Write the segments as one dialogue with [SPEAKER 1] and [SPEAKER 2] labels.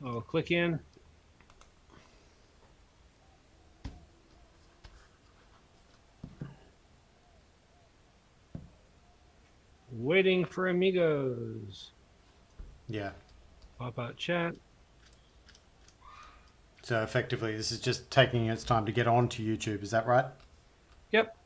[SPEAKER 1] I'll click in. Waiting for amigos.
[SPEAKER 2] Yeah.
[SPEAKER 1] Pop out chat.
[SPEAKER 2] So effectively, this is just taking its time to get onto YouTube. Is that right?
[SPEAKER 1] Yep.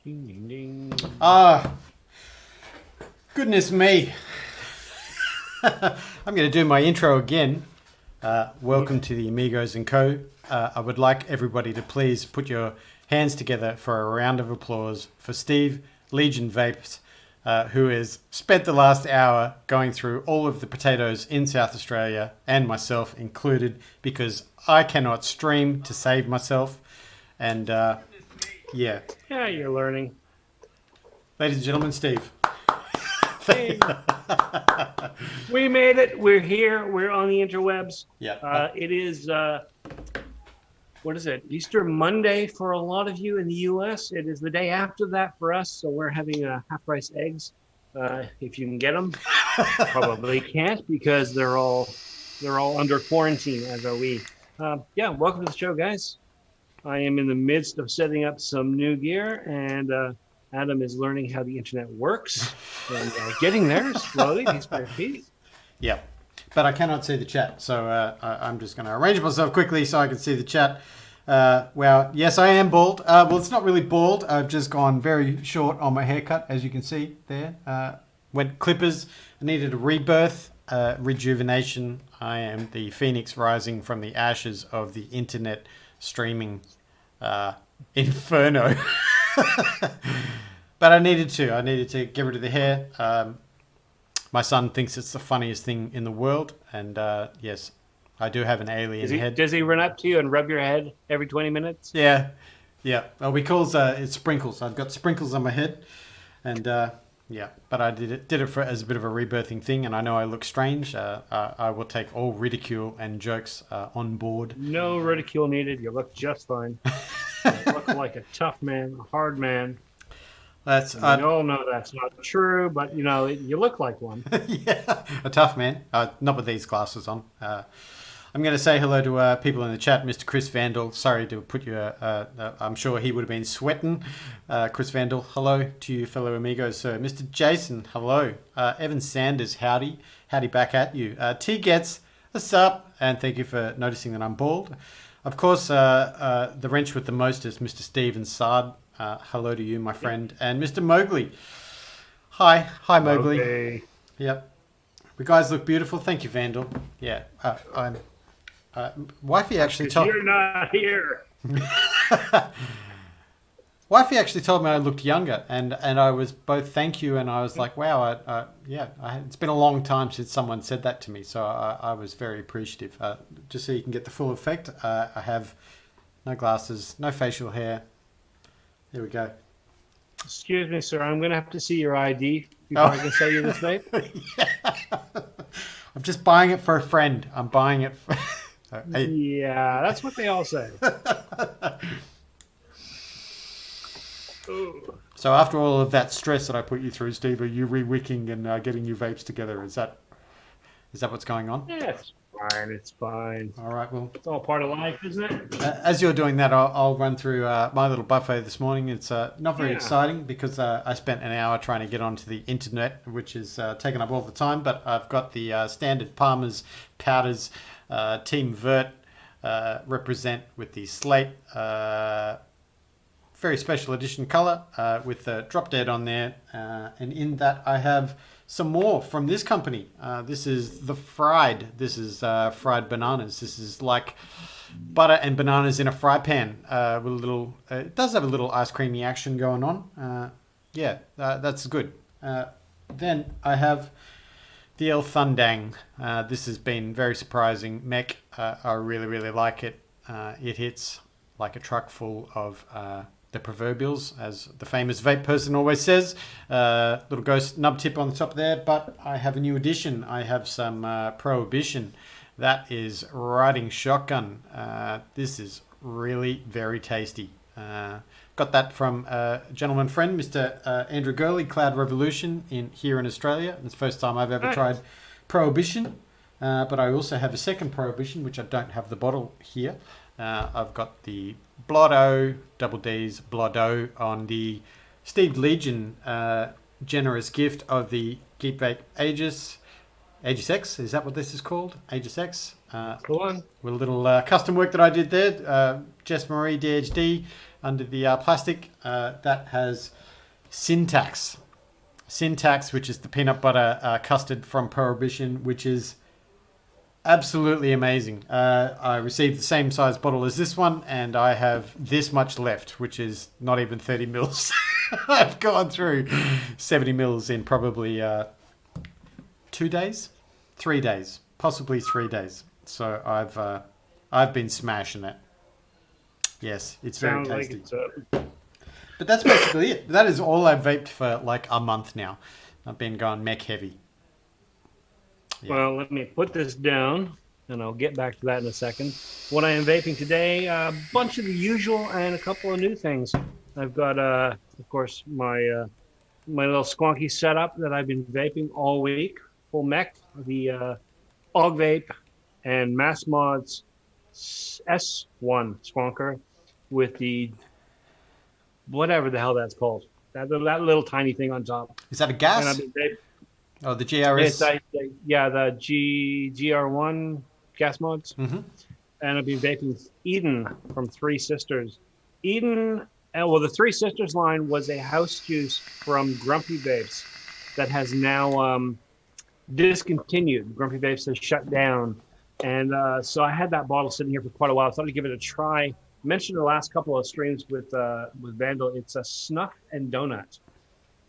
[SPEAKER 1] Ding, ding, ding.
[SPEAKER 2] Ah, goodness me. I'm going to do my intro again. Welcome to the Amigos and Co. I would like everybody to please put your hands together for a round of applause for Steve Legion Vapes, who has spent the last hour going through all of the potatoes in South Australia, and myself included, because I cannot stream to save myself. And yeah,
[SPEAKER 1] Yeah, you're learning.
[SPEAKER 2] ladies and gentlemen, Steve.
[SPEAKER 1] Hey. We made it. We're here. We're on the interwebs.
[SPEAKER 2] Yeah.
[SPEAKER 1] It is, what is it? Easter Monday for a lot of you in the US. It is the day after that for us. So we're having half-price eggs. If you can get them, probably can't because they're all under quarantine, as are we. Yeah, welcome to the show, guys. I am in the midst of setting up some new gear, and Adam is learning how the internet works and getting there slowly, piece by piece.
[SPEAKER 2] Yeah, but I cannot see the chat, so I'm just going to arrange myself quickly so I can see the chat. Well, yes, I am bald. Well, it's not really bald. I've just gone very short on my haircut, as you can see there. Went clippers. I needed a rebirth, rejuvenation. I am the phoenix rising from the ashes of the internet streaming inferno. But I needed to get rid of the hair. My son thinks it's the funniest thing in the world, and yes, I do have an alien head.
[SPEAKER 1] Does he run up to you and rub your head every 20 minutes?
[SPEAKER 2] Yeah, yeah. Well, we calls it sprinkles. I've got sprinkles on my head, and yeah. But I did it for as a bit of a rebirthing thing, and I know I look strange. I will take all ridicule and jokes on board.
[SPEAKER 1] No ridicule needed. You look just fine. You look like a tough man, a hard man.
[SPEAKER 2] That's
[SPEAKER 1] We all know that's not true, but you know you look like one.
[SPEAKER 2] yeah, a tough man. Not with these glasses on. I'm going to say hello to people in the chat. Mr. Chris Vandal. Sorry to put you. I'm sure he would have been sweating. Chris Vandal. Hello to you, fellow amigos. So, Mr. Jason. Hello. Evan Sanders. Howdy. Howdy back at you. T Gets. What's up? And thank you for noticing that I'm bald. Of course, the wrench with the mostest, Mr. Steven Sard. Hello to you, my friend. And Mr. Mowgli. Hi. Hi, Mowgli.
[SPEAKER 1] Okay.
[SPEAKER 2] Yep. You guys look beautiful. Thank you, Vandal. Yeah. Wifey actually told.
[SPEAKER 1] You're not here.
[SPEAKER 2] Wifey actually told me I looked younger, and I was both thank you, and I was like, wow, it's been a long time since someone said that to me, so I was very appreciative. Just so you can get the full effect, I have no glasses, no facial hair. There we go.
[SPEAKER 1] Excuse me, sir. I'm going to have to see your ID before I can sell you this vape.
[SPEAKER 2] Yeah. I'm just buying it for a friend. I'm buying it.
[SPEAKER 1] Yeah, that's what they all say.
[SPEAKER 2] So after all of that stress that I put you through, Steve, are you re-wicking and getting your vapes together? Is that what's going on?
[SPEAKER 1] Yeah, it's fine. It's fine.
[SPEAKER 2] All right, well,
[SPEAKER 1] It's all part of life, isn't it?
[SPEAKER 2] as you're doing that, I'll run through my little buffet this morning. It's not very exciting because I spent an hour trying to get onto the internet, which is taken up all the time. But I've got the standard Palmer's powders, Team Vert represent with the slate. Very special edition color with the drop dead on there. And in that I have some more from this company. This is the fried. This is fried bananas. This is like butter and bananas in a fry pan with a little. It does have a little ice creamy action going on. Yeah, that's good. Then I have the El Thundang. This has been very surprising. Mech, I really like it. It hits like a truck full of the proverbials, as the famous vape person always says. Little ghost nub tip on the top there, but I have a new addition. I have some Prohibition. That is riding shotgun. This is really very tasty. Got that from a gentleman friend, Mr. Andrew Gurley, Cloud Revolution here in Australia. It's the first time I've ever tried Prohibition. But I also have a second Prohibition, which I don't have the bottle here. I've got the Blotto, Double D's Blotto on the Steve Legion generous gift of the Geek Vape Aegis X. Is that what this is called? Aegis X.
[SPEAKER 1] Go on.
[SPEAKER 2] With a little custom work that I did there. Jess Marie DHD under the plastic. That has Syntax, which is the peanut butter custard from Prohibition, which is absolutely amazing. I received the same size bottle as this one, and I have this much left, which is not even 30 mils. I've gone through 70 mils in probably 2 days, 3 days, possibly 3 days. So I've been smashing it. Yes, it's very tasty. But that's basically it. That is all I've vaped for like a month now. I've been going mech heavy. Yeah.
[SPEAKER 1] Well, let me put this down, and I'll get back to that in a second. What I am vaping today, a bunch of the usual and a couple of new things. I've got, of course, my little squonky setup that I've been vaping all week. Full mech, the Og Vape and Mass Mods S1 squonker with the whatever the hell that's called. That little tiny thing on top.
[SPEAKER 2] Is that a gas?
[SPEAKER 1] And I've been vaping.
[SPEAKER 2] Oh, the GRS.
[SPEAKER 1] Yeah, the GR1 gas mods.
[SPEAKER 2] Mm-hmm.
[SPEAKER 1] And I've been vaping Eden from Three Sisters. Eden, well, the Three Sisters line was a house juice from Grumpy Vapes that has now discontinued. Grumpy Vapes has shut down. And so I had that bottle sitting here for quite a while. I thought I'd give it a try. I mentioned the last couple of streams with Vandal. It's a snuff and donut.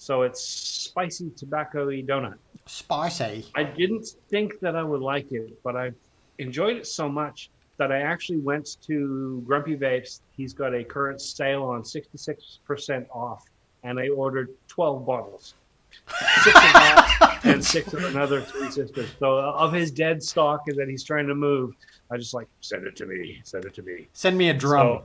[SPEAKER 1] So it's spicy tobacco-y donut.
[SPEAKER 2] Spicy.
[SPEAKER 1] I didn't think that I would like it, but I enjoyed it so much that I actually went to Grumpy Vapes. He's got a current sale on 66% off, and I ordered 12 bottles. 6 of that and 6 of another Three Sisters. So of his dead stock that he's trying to move, I just like, send it to me.
[SPEAKER 2] Send me a drum.
[SPEAKER 1] So,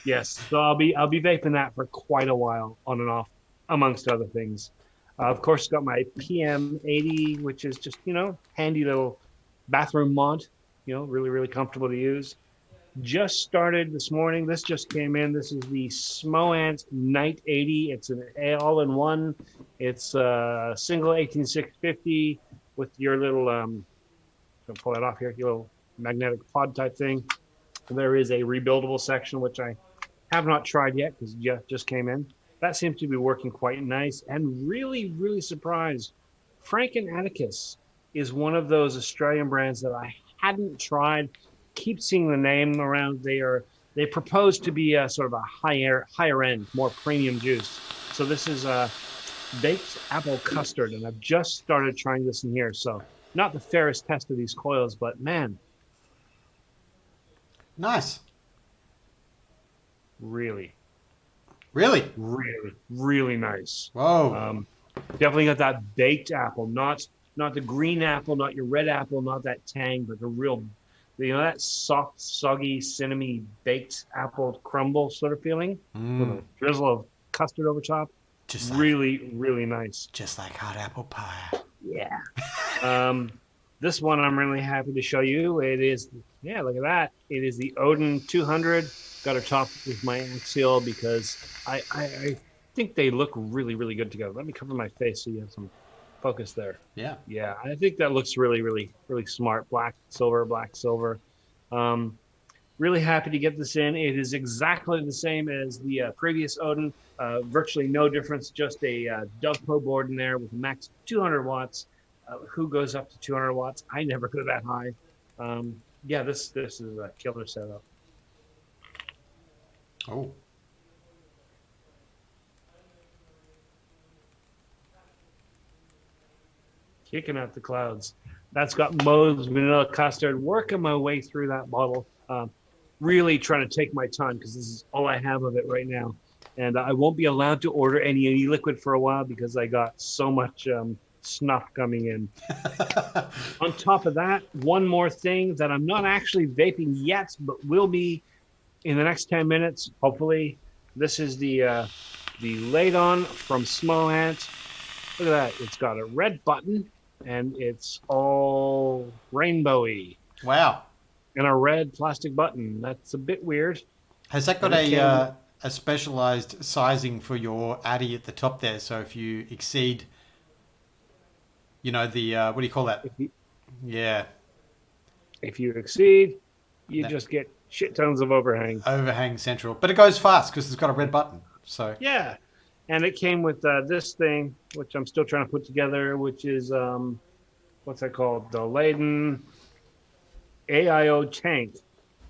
[SPEAKER 1] yes, so I'll be vaping that for quite a while, on and off, amongst other things. Of course, got my PM80, which is just, handy little bathroom mod, really, really comfortable to use. Just started this morning. This just came in. This is the Smoant Night 80. It's an all-in-one. It's a single 18650 with your little, I'll pull that off here, your little magnetic pod type thing. There is a rebuildable section, which I have not tried yet because just came in. That seems to be working quite nice, and really, really surprised. Frank and Atticus is one of those Australian brands that I hadn't tried. Keep seeing the name around. They propose to be a sort of a higher end, more premium juice. So this is a baked apple custard, and I've just started trying this in here. So not the fairest test of these coils, but man,
[SPEAKER 2] nice.
[SPEAKER 1] Really nice.
[SPEAKER 2] Whoa.
[SPEAKER 1] Definitely got that baked apple, not the green apple, not your red apple, not that tang, but the real, that soft, soggy, cinnamony baked apple crumble sort of feeling with a drizzle of custard over top. Just really nice.
[SPEAKER 2] Just like hot apple pie.
[SPEAKER 1] Yeah. This one I'm really happy to show you. It is, look at that. It is the Odin 200. Got her topped with my Axial because I think they look really, really good together. Let me cover my face so you have some focus there.
[SPEAKER 2] Yeah.
[SPEAKER 1] Yeah, I think that looks really, really, really smart. Black, silver. Really happy to get this in. It is exactly the same as the previous Odin. Virtually no difference, just a Dovpo board in there with a max of 200 watts. Who goes up to 200 watts? I never go that high. This is a killer setup.
[SPEAKER 2] Oh.
[SPEAKER 1] Kicking out the clouds. That's got Moe's vanilla custard. Working my way through that bottle. really trying to take my time because this is all I have of it right now. And I won't be allowed to order any liquid for a while because I got so much snuff coming in. On top of that, one more thing that I'm not actually vaping yet, but will be in the next 10 minutes, hopefully. This is the Ladon from Small Ant. Look at that. It's got a red button and it's all rainbowy
[SPEAKER 2] Wow.
[SPEAKER 1] and a red plastic button. That's a bit weird.
[SPEAKER 2] Has that got
[SPEAKER 1] And it came,
[SPEAKER 2] a specialized sizing for your Addy at the top there? So if you exceed, the what do you call that?
[SPEAKER 1] if you,
[SPEAKER 2] Yeah,
[SPEAKER 1] if you exceed, you
[SPEAKER 2] that
[SPEAKER 1] just get shit tons of overhang.
[SPEAKER 2] overhang central, but it goes fast because it's got a red button. So
[SPEAKER 1] Yeah. And it came with this thing, which I'm still trying to put together, which is, what's that called? The Layden AIO tank.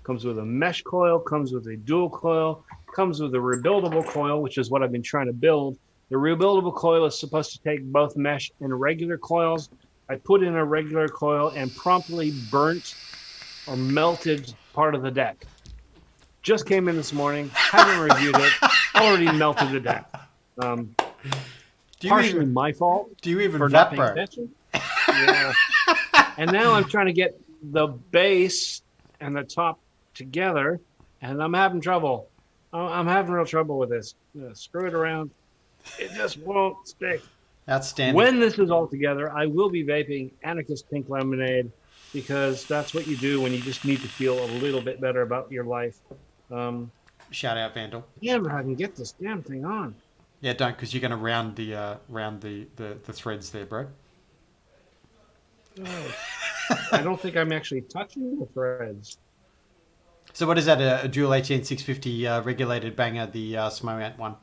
[SPEAKER 1] Comes with a mesh coil, comes with a dual coil, comes with a rebuildable coil, which is what I've been trying to build. The rebuildable coil is supposed to take both mesh and regular coils. I put in a regular coil and promptly burnt or melted part of the deck. Just came in this morning, haven't reviewed it, already melted the deck.
[SPEAKER 2] do you
[SPEAKER 1] Partially
[SPEAKER 2] even
[SPEAKER 1] my fault
[SPEAKER 2] do you even
[SPEAKER 1] for not paying
[SPEAKER 2] vapor?
[SPEAKER 1] attention. Yeah. And now I'm trying to get the base and the top together, and I'm having trouble. I'm having real trouble with this. Screw it around. It just won't stick.
[SPEAKER 2] Outstanding.
[SPEAKER 1] When this is all together, I will be vaping Anarchist Pink Lemonade because that's what you do when you just need to feel a little bit better about your life.
[SPEAKER 2] Shout out Vandal.
[SPEAKER 1] Damn it, I can get this damn thing on.
[SPEAKER 2] Yeah, don't because you're going to round the threads there, bro.
[SPEAKER 1] Oh, I don't think I'm actually touching the threads.
[SPEAKER 2] So what is that? A dual 18650 regulated banger, the Smowant one.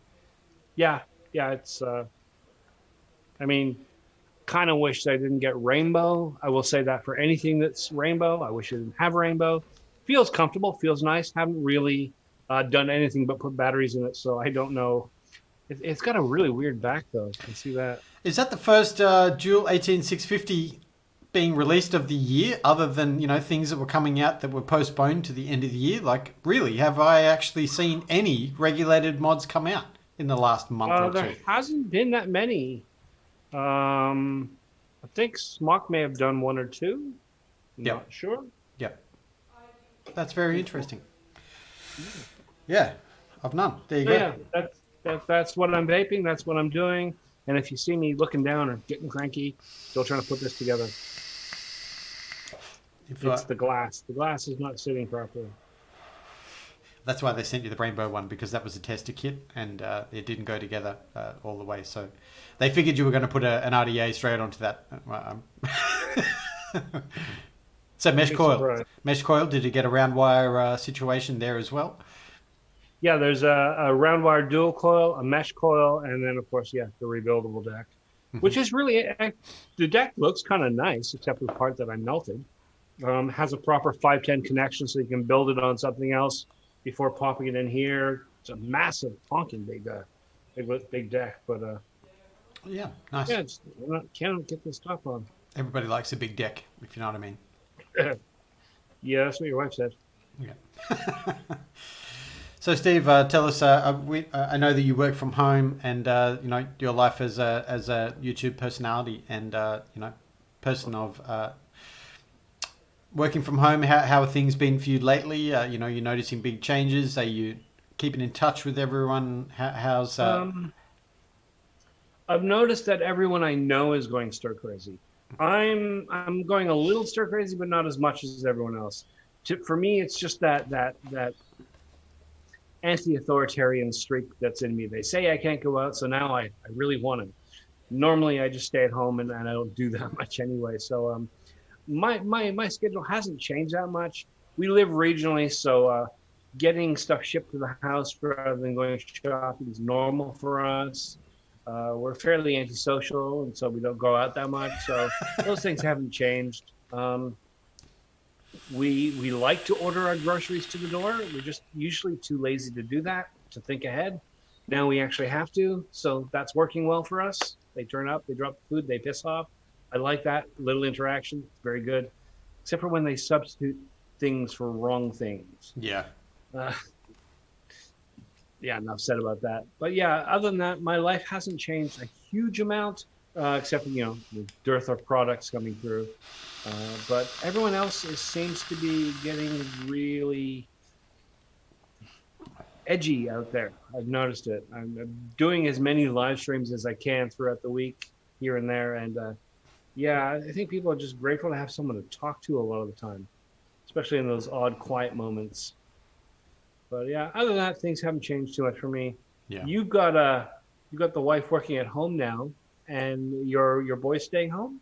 [SPEAKER 1] Yeah, it's. I mean, kind of wish I didn't get rainbow. I will say that for anything that's rainbow, I wish I didn't have rainbow. Feels comfortable, feels nice. Haven't really done anything but put batteries in it, so I don't know. It's got a really weird back though. You can see that.
[SPEAKER 2] Is that the first dual 18650 being released of the year, other than things that were coming out that were postponed to the end of the year? Like, really, have I actually seen any regulated mods come out in the last month or
[SPEAKER 1] There
[SPEAKER 2] two?
[SPEAKER 1] hasn't been that many. I think Smock may have done one or two.
[SPEAKER 2] Yep.
[SPEAKER 1] Not sure.
[SPEAKER 2] Yep. That's very interesting. Yeah, I've none. There you
[SPEAKER 1] So
[SPEAKER 2] go.
[SPEAKER 1] yeah, that's what I'm vaping. That's what I'm doing. And if you see me looking down or getting cranky, still trying to put this together. It's the glass. The glass is not sitting properly.
[SPEAKER 2] That's why they sent you the rainbow one, because that was a tester kit and it didn't go together all the way. So they figured you were going to put an RDA straight onto that. So mesh coil.
[SPEAKER 1] Surprised.
[SPEAKER 2] Mesh coil, did you get a round wire situation there as well?
[SPEAKER 1] Yeah, there's a round wire dual coil, a mesh coil, and then of course, the rebuildable deck, which is really the deck looks kind of nice, except for the part that I melted. Has a proper 510 connection, so you can build it on something else before popping it in here. It's a massive honking big deck, but
[SPEAKER 2] Yeah, nice.
[SPEAKER 1] yeah, can't get this top on.
[SPEAKER 2] Everybody likes a big deck, if you know what I mean.
[SPEAKER 1] Yeah, that's what your wife said.
[SPEAKER 2] Yeah. So, Steve, tell us. I know that you work from home, and your life as a YouTube personality, and person of working from home. How have things been for you lately? You're noticing big changes. Are you keeping in touch with everyone? How's
[SPEAKER 1] I've noticed that everyone I know is going stir crazy. I'm going a little stir crazy, but not as much as everyone else. For me, it's just that anti-authoritarian streak that's in me. They say I can't go out, so now I really want to. Normally, I just stay at home and I don't do that much anyway. So my schedule hasn't changed that much. We live regionally, so getting stuff shipped to the house rather than going shopping is normal for us. We're fairly antisocial, and so we don't go out that much. So those things haven't changed. We like to order our groceries to the door. We're just usually too lazy to do that, to think ahead. Now we actually have to, so that's working well for us. They turn up, they drop the food, they piss off. I like that little interaction. It's very good, except for when they substitute things for wrong things.
[SPEAKER 2] Yeah.
[SPEAKER 1] Uh, yeah, enough said about that. But yeah, other than that, my life hasn't changed a huge amount, except for, the dearth of products coming through. But everyone else seems to be getting really edgy out there. I've noticed it. I'm doing as many live streams as I can throughout the week, here and there, and yeah, I think people are just grateful to have someone to talk to a lot of the time, especially in those odd, quiet moments. But yeah, other than that, things haven't changed too much for me.
[SPEAKER 2] Yeah.
[SPEAKER 1] You've got a you've got the wife working at home now, and your boy staying home.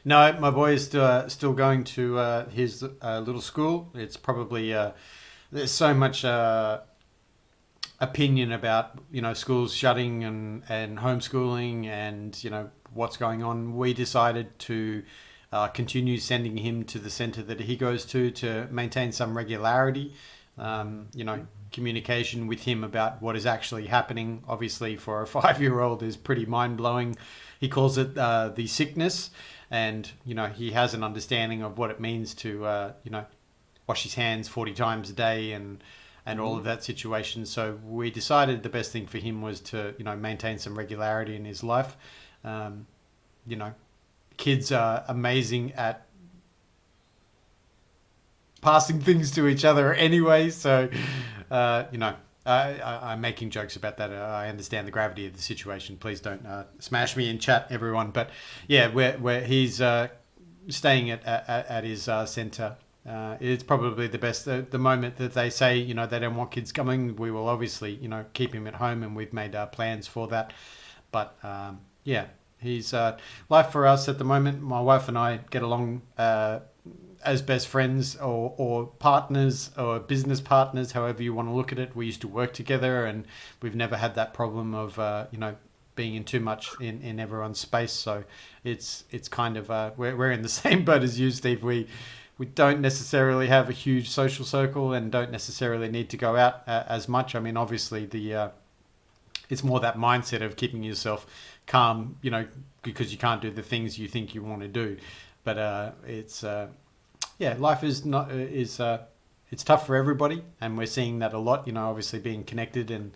[SPEAKER 2] No, my boy is still going to his little school. It's probably there's so much opinion about schools shutting and homeschooling and what's going on. We decided to continue sending him to the center that he goes to maintain some regularity. Communication with him about what is actually happening. Obviously, for a 5-year-old, is pretty mind blowing. He calls it the sickness, and he has an understanding of what it means to wash his hands 40 times a day and all of that situation. So we decided the best thing for him was to maintain some regularity in his life. You know, kids are amazing at passing things to each other anyway. So I'm making jokes about that. I understand the gravity of the situation. Please don't smash me in chat, everyone. But yeah, where he's staying at his center. It's probably the best. The moment that they say they don't want kids coming, we will obviously keep him at home, and we've made plans for that. But yeah, he's life for us at the moment. My wife and I get along as best friends or partners or business partners, however you want to look at it. We used to work together, and we've never had that problem of being in too much in everyone's space. So it's kind of we're in the same boat as you, Steve. We don't necessarily have a huge social circle and don't necessarily need to go out as much. I mean, obviously it's more that mindset of keeping yourself calm, because you can't do the things you think you want to do. But life is not it's tough for everybody, and we're seeing that a lot. Obviously being connected, and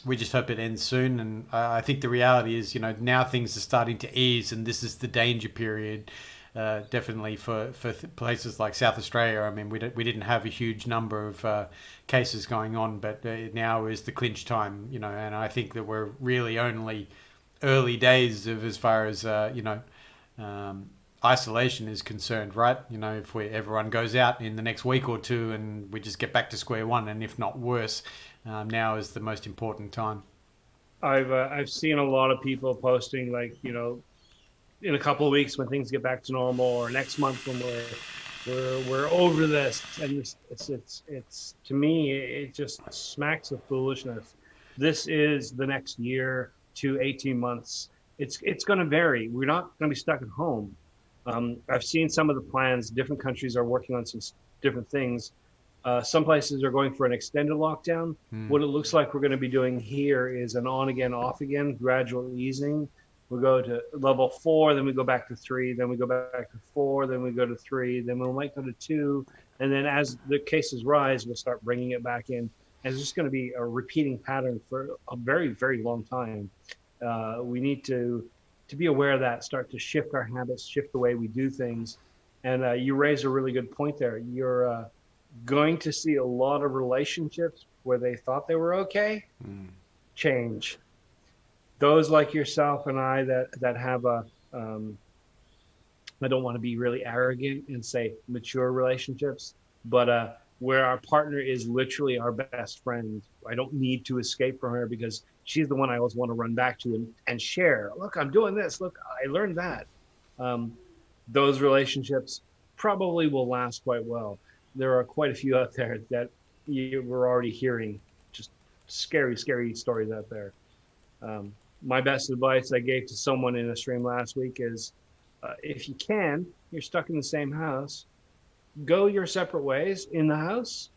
[SPEAKER 2] we just hope it ends soon. And I think the reality is, now things are starting to ease, and this is the danger period. Definitely for places like South Australia. I mean, we didn't have a huge number of cases going on, but now is the clinch time, and I think that we're really only early days of as far as isolation is concerned, right? If everyone goes out in the next week or two and we just get back to square one, and if not worse, now is the most important time.
[SPEAKER 1] I've seen a lot of people posting, like, in a couple of weeks when things get back to normal, or next month when we're over this. And it's to me, it just smacks of foolishness. This is the next year to 18 months. It's going to vary. We're not going to be stuck at home. I've seen some of the plans. Different countries are working on some different things. Some places are going for an extended lockdown. What it looks like we're going to be doing here is an on again, off again, gradual easing. We go to level 4, then we go back to 3, then we go back to 4, then we go to 3, then we might go to 2, and then as the cases rise, we'll start bringing it back in. And it's just going to be a repeating pattern for a very, very long time. We need to be aware of that, start to shift our habits, shift the way we do things. And you raise a really good point there. You're going to see a lot of relationships where they thought they were okay change. Those like yourself and I that have I don't want to be really arrogant and say mature relationships, but where our partner is literally our best friend. I don't need to escape from her because she's the one I always want to run back to and share. Look, I'm doing this. Look, I learned that. Those relationships probably will last quite well. There are quite a few out there that we're already hearing just scary, scary stories out there. My best advice I gave to someone in a stream last week is, if you can, you're stuck in the same house, go your separate ways in the house,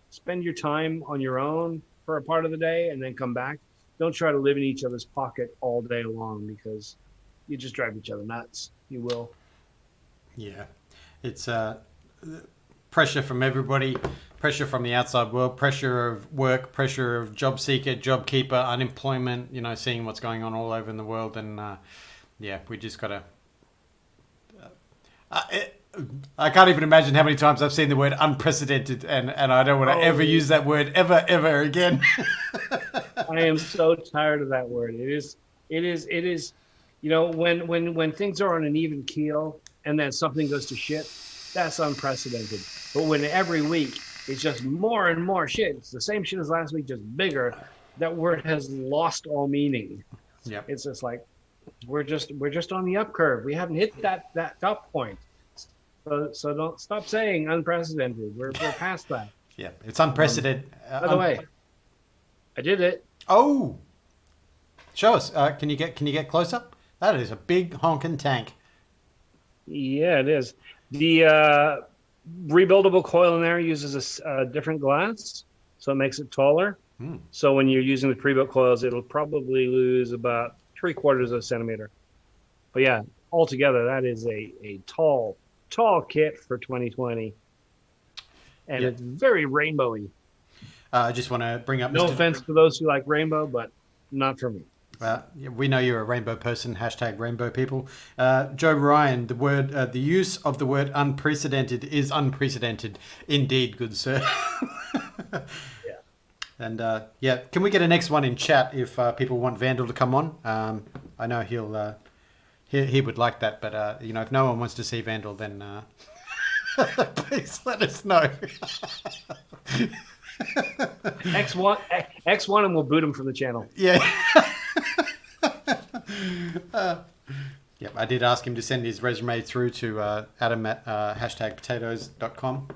[SPEAKER 1] spend your time on your own for a part of the day, and then come back. Don't try to live in each other's pocket all day long, because you just drive each other nuts. You will.
[SPEAKER 2] Yeah. It's pressure from everybody, pressure from the outside world, pressure of work, pressure of job seeker, job keeper, unemployment. Seeing what's going on all over in the world, and we just gotta. I can't even imagine how many times I've seen the word unprecedented, and I don't want to ever use that word ever again.
[SPEAKER 1] I am so tired of that word. It is. When things are on an even keel and then something goes to shit, that's unprecedented. But when every week it's just more and more shit, it's the same shit as last week, just bigger. That word has lost all meaning.
[SPEAKER 2] Yep.
[SPEAKER 1] It's just like we're just on the up curve. We haven't hit that top point. So don't stop saying unprecedented. We're past that.
[SPEAKER 2] Yeah, it's unprecedented.
[SPEAKER 1] By the way, I did it.
[SPEAKER 2] Oh, show us. Can you get closer? That is a big honking tank.
[SPEAKER 1] Yeah, it is. The rebuildable coil in there uses a different glass, so it makes it taller. So when you're using the pre-built coils, it'll probably lose about 3/4 of a centimeter. But yeah, altogether, that is a tall kit for 2020. And it's very rainbowy.
[SPEAKER 2] I just want to bring up...
[SPEAKER 1] No offense to those who like rainbow, but not for me.
[SPEAKER 2] We know you're a rainbow person. # rainbow people. Joe Ryan, the use of the word unprecedented is unprecedented. Indeed, good sir.
[SPEAKER 1] Yeah.
[SPEAKER 2] And can we get a next one in chat if people want Vandal to come on? I know he would like that, but if no one wants to see Vandal, then please let us know.
[SPEAKER 1] X1 and we'll boot him from the channel.
[SPEAKER 2] Yeah. I did ask him to send his resume through to Adam at #potatoes.com.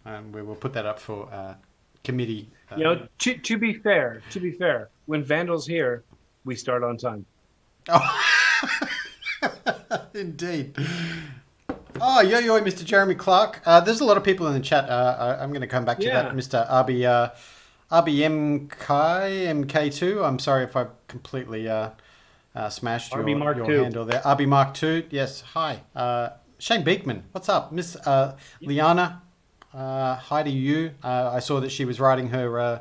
[SPEAKER 2] And we will put that up for committee.
[SPEAKER 1] To be fair, when Vandal's here, we start on time.
[SPEAKER 2] Oh, indeed. Oh, yo, Mr. Jeremy Clark. There's a lot of people in the chat. I'm going to come back to that, Mr. RBMK2. I'm sorry if I completely smashed your handle there. RB Mark 2. Yes, hi. Shane Beekman, what's up? Miss Liana, hi to you. I saw that she was riding her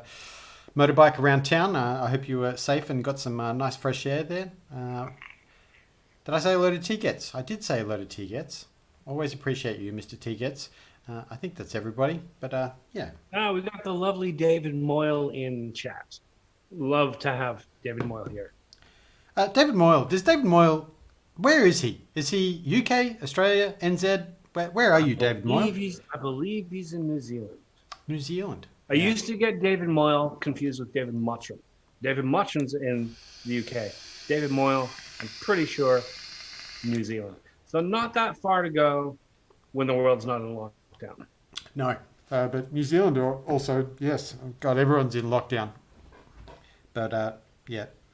[SPEAKER 2] motorbike around town. I hope you were safe and got some nice fresh air there. Did I say hello to T-Gets? I did say hello to T-Gets. Always appreciate you, Mr. T-Gets. I think that's everybody, but yeah.
[SPEAKER 1] We got the lovely David Moyle in chat. Love to have David Moyle here.
[SPEAKER 2] David Moyle. Where is he? Is he UK, Australia, NZ? Where are you, David Moyle?
[SPEAKER 1] I believe he's in New Zealand.
[SPEAKER 2] New Zealand.
[SPEAKER 1] I used to get David Moyle confused with David Mottram. David Mottram's in the UK. David Moyle, I'm pretty sure, New Zealand. So not that far to go when the world's not in lockdown.
[SPEAKER 2] No, but New Zealand are also, yes, God, everyone's in lockdown. But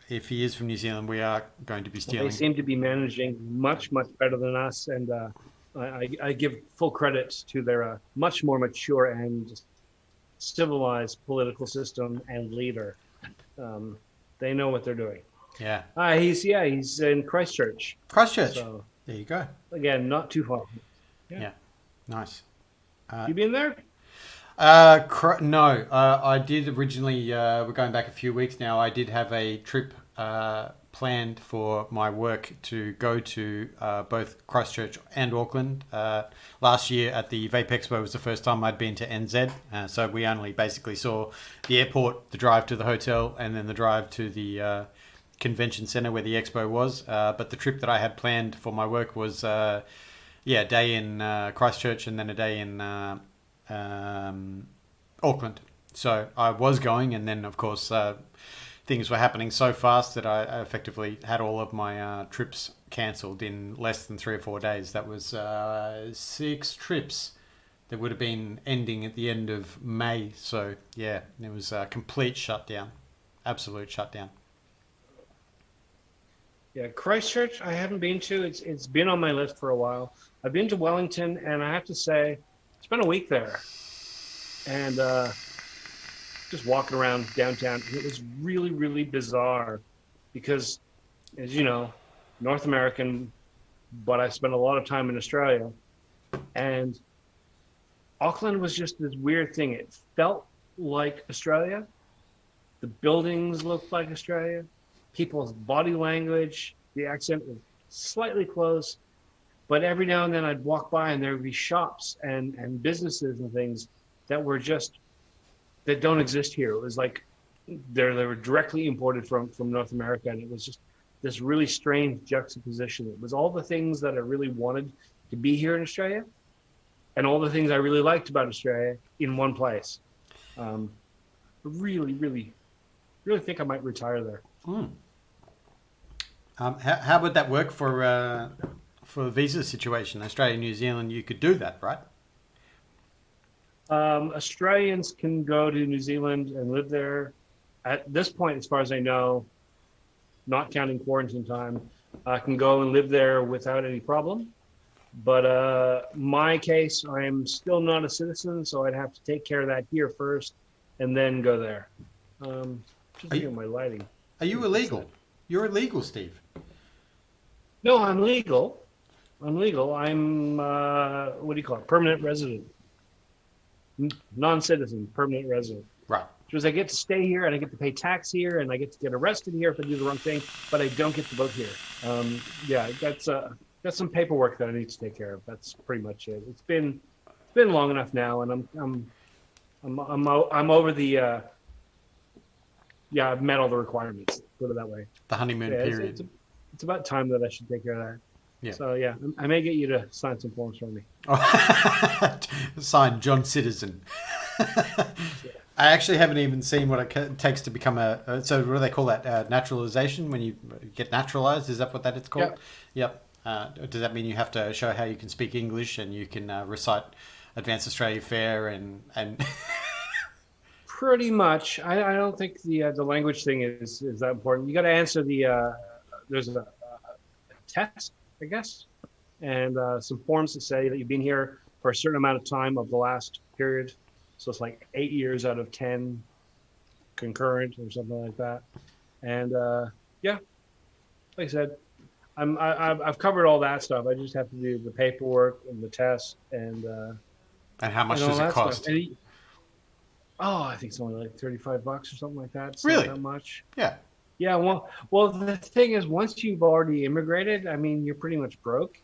[SPEAKER 2] if he is from New Zealand, we are going to be stealing.
[SPEAKER 1] They seem to be managing much, much better than us. And I give full credit to their much more mature and civilized political system and leader. They know what they're doing.
[SPEAKER 2] Yeah.
[SPEAKER 1] He's in Christchurch.
[SPEAKER 2] So, there you go.
[SPEAKER 1] Again, not too far.
[SPEAKER 2] Yeah. Nice.
[SPEAKER 1] You been there?
[SPEAKER 2] No. I did originally. We're going back a few weeks now. I did have a trip planned for my work to go to both Christchurch and Auckland. Last year at the Vape Expo was the first time I'd been to NZ. So we only basically saw the airport, the drive to the hotel, and then the drive to the convention center where the expo was. But the trip that I had planned for my work was a day in Christchurch and then a day in Auckland. So I was going, and then of course things were happening so fast that I effectively had all of my trips cancelled in less than 3 or 4 days. That was 6 trips that would have been ending at the end of May. So yeah, it was a complete shutdown, absolute shutdown.
[SPEAKER 1] Yeah, Christchurch I haven't been to. It's been on my list for a while. I've been to Wellington, and I have to say, spent a week there, and just walking around downtown. It was really, really bizarre because, as you know, North American, but I spent a lot of time in Australia. And Auckland was just this weird thing. It felt like Australia. The buildings looked like Australia. People's body language, the accent was slightly close. But every now and then I'd walk by and there would be shops and businesses and things that were just that don't exist here. It was like they were directly imported from North America, and it was just this really strange juxtaposition. It was all the things that I really wanted to be here in Australia, and all the things I really liked about Australia in one place. Um, really, really, really think I might retire there.
[SPEAKER 2] Mm. How would that work for the visa situation? Australia, New Zealand, you could do that, right?
[SPEAKER 1] Australians can go to New Zealand and live there. At this point, as far as I know, not counting quarantine time, can go and live there without any problem. But my case, I'm still not a citizen, so I'd have to take care of that here first, and then go there. Just
[SPEAKER 2] Are
[SPEAKER 1] looking
[SPEAKER 2] you,
[SPEAKER 1] at my lighting.
[SPEAKER 2] are you illegal? You're illegal, Steve.
[SPEAKER 1] No, I'm legal. I'm legal. I'm what do you call it? Permanent resident, non-citizen, permanent resident.
[SPEAKER 2] Right.
[SPEAKER 1] Which was I get to stay here and I get to pay tax here and I get to get arrested here if I do the wrong thing, but I don't get to vote here. Yeah, that's some paperwork that I need to take care of. That's pretty much it. It's been long enough now, and I'm over the yeah, I've met all the requirements. Put it that way.
[SPEAKER 2] The honeymoon
[SPEAKER 1] Yeah,
[SPEAKER 2] period.
[SPEAKER 1] it's about time that I should take care of that.
[SPEAKER 2] Yeah.
[SPEAKER 1] So yeah, I may get you to sign some forms for me.
[SPEAKER 2] Signed, John Citizen. I actually haven't even seen what it takes to become so what do they call that? Naturalization, when you get naturalized? Is that what that is called?
[SPEAKER 1] Yep.
[SPEAKER 2] Does that mean you have to show how you can speak English and you can recite Advanced Australia Fair and
[SPEAKER 1] Pretty much. I don't think the language thing is that important. You got to answer there's a test, I guess, and some forms that say that you've been here for a certain amount of time of the last period. So it's like 8 years out of 10 concurrent or something like that. And yeah, like I said, I've covered all that stuff. I just have to do the paperwork and the test and
[SPEAKER 2] how much
[SPEAKER 1] all
[SPEAKER 2] does it
[SPEAKER 1] that
[SPEAKER 2] cost?
[SPEAKER 1] stuff. Oh, I think it's only like $35 or something like that. It's
[SPEAKER 2] Really?
[SPEAKER 1] not that much.
[SPEAKER 2] Yeah.
[SPEAKER 1] Yeah, well, the thing is, once you've already immigrated, I mean, you're pretty much broke.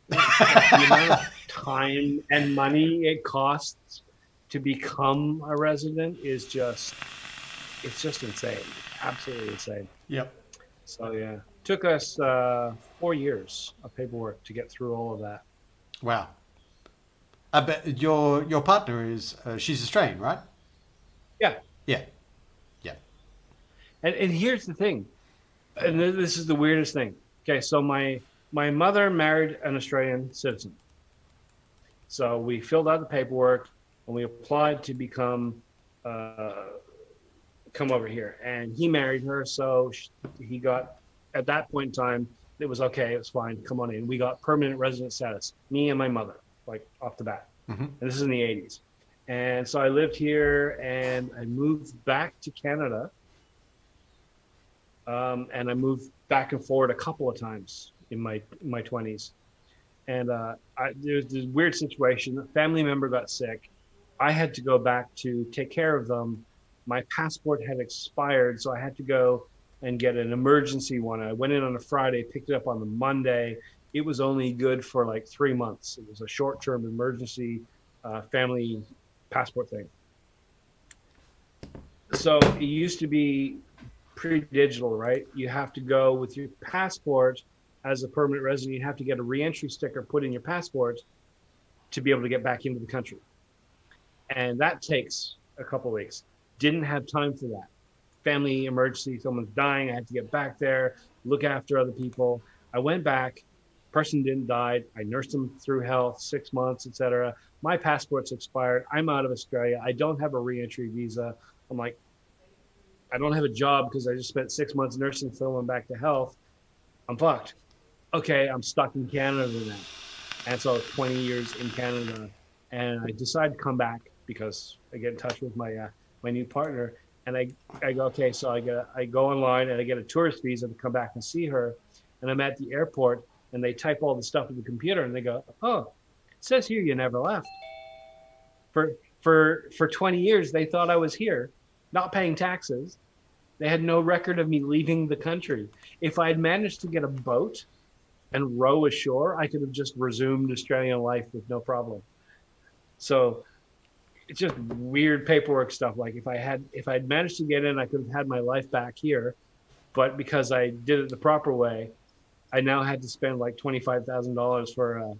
[SPEAKER 1] The amount of time and money it costs to become a resident is it's just insane, absolutely insane.
[SPEAKER 2] Yep.
[SPEAKER 1] So yeah, took us 4 years of paperwork to get through all of that.
[SPEAKER 2] Wow. I bet your partner is she's Australian, right?
[SPEAKER 1] Yeah,
[SPEAKER 2] Yeah. Yeah.
[SPEAKER 1] and here's the thing, and this is the weirdest thing. Okay, so my mother married an Australian citizen. So we filled out the paperwork and we applied to come over here. And he married her, so he got at that point in time it was okay, it was fine, come on in. We got permanent resident status, me and my mother, like off the bat.
[SPEAKER 2] Mm-hmm.
[SPEAKER 1] And this is in the 80s. And so I lived here and I moved back to Canada. And I moved back and forward a couple of times in my 20s. And there's this weird situation. A family member got sick. I had to go back to take care of them. My passport had expired, so I had to go and get an emergency one. I went in on a Friday, picked it up on the Monday. It was only good for like 3 months. It was a short-term emergency family passport thing. So it used to be pre-digital, right? You have to go with your passport as a permanent resident. You have to get a re-entry sticker put in your passport to be able to get back into the country. And that takes a couple of weeks. Didn't have time for that. Family emergency, someone's dying. I had to get back there, look after other people. I went back. Person didn't die. I nursed them through health, 6 months, etc. My passport's expired. I'm out of Australia. I don't have a re-entry visa. I'm like, I don't have a job because I just spent 6 months nursing someone back to health. I'm fucked. Okay, I'm stuck in Canada then. And so 20 years in Canada. And I decide to come back because I get in touch with my new partner. And I go, okay, so I go online and I get a tourist visa to come back and see her. And I'm at the airport and they type all the stuff in the computer and they go, oh, says here you never left. For 20 years, they thought I was here, not paying taxes. They had no record of me leaving the country. If I had managed to get a boat and row ashore, I could have just resumed Australian life with no problem. So it's just weird paperwork stuff. Like if I'd managed to get in, I could have had my life back here. But because I did it the proper way, I now had to spend like $25,000 for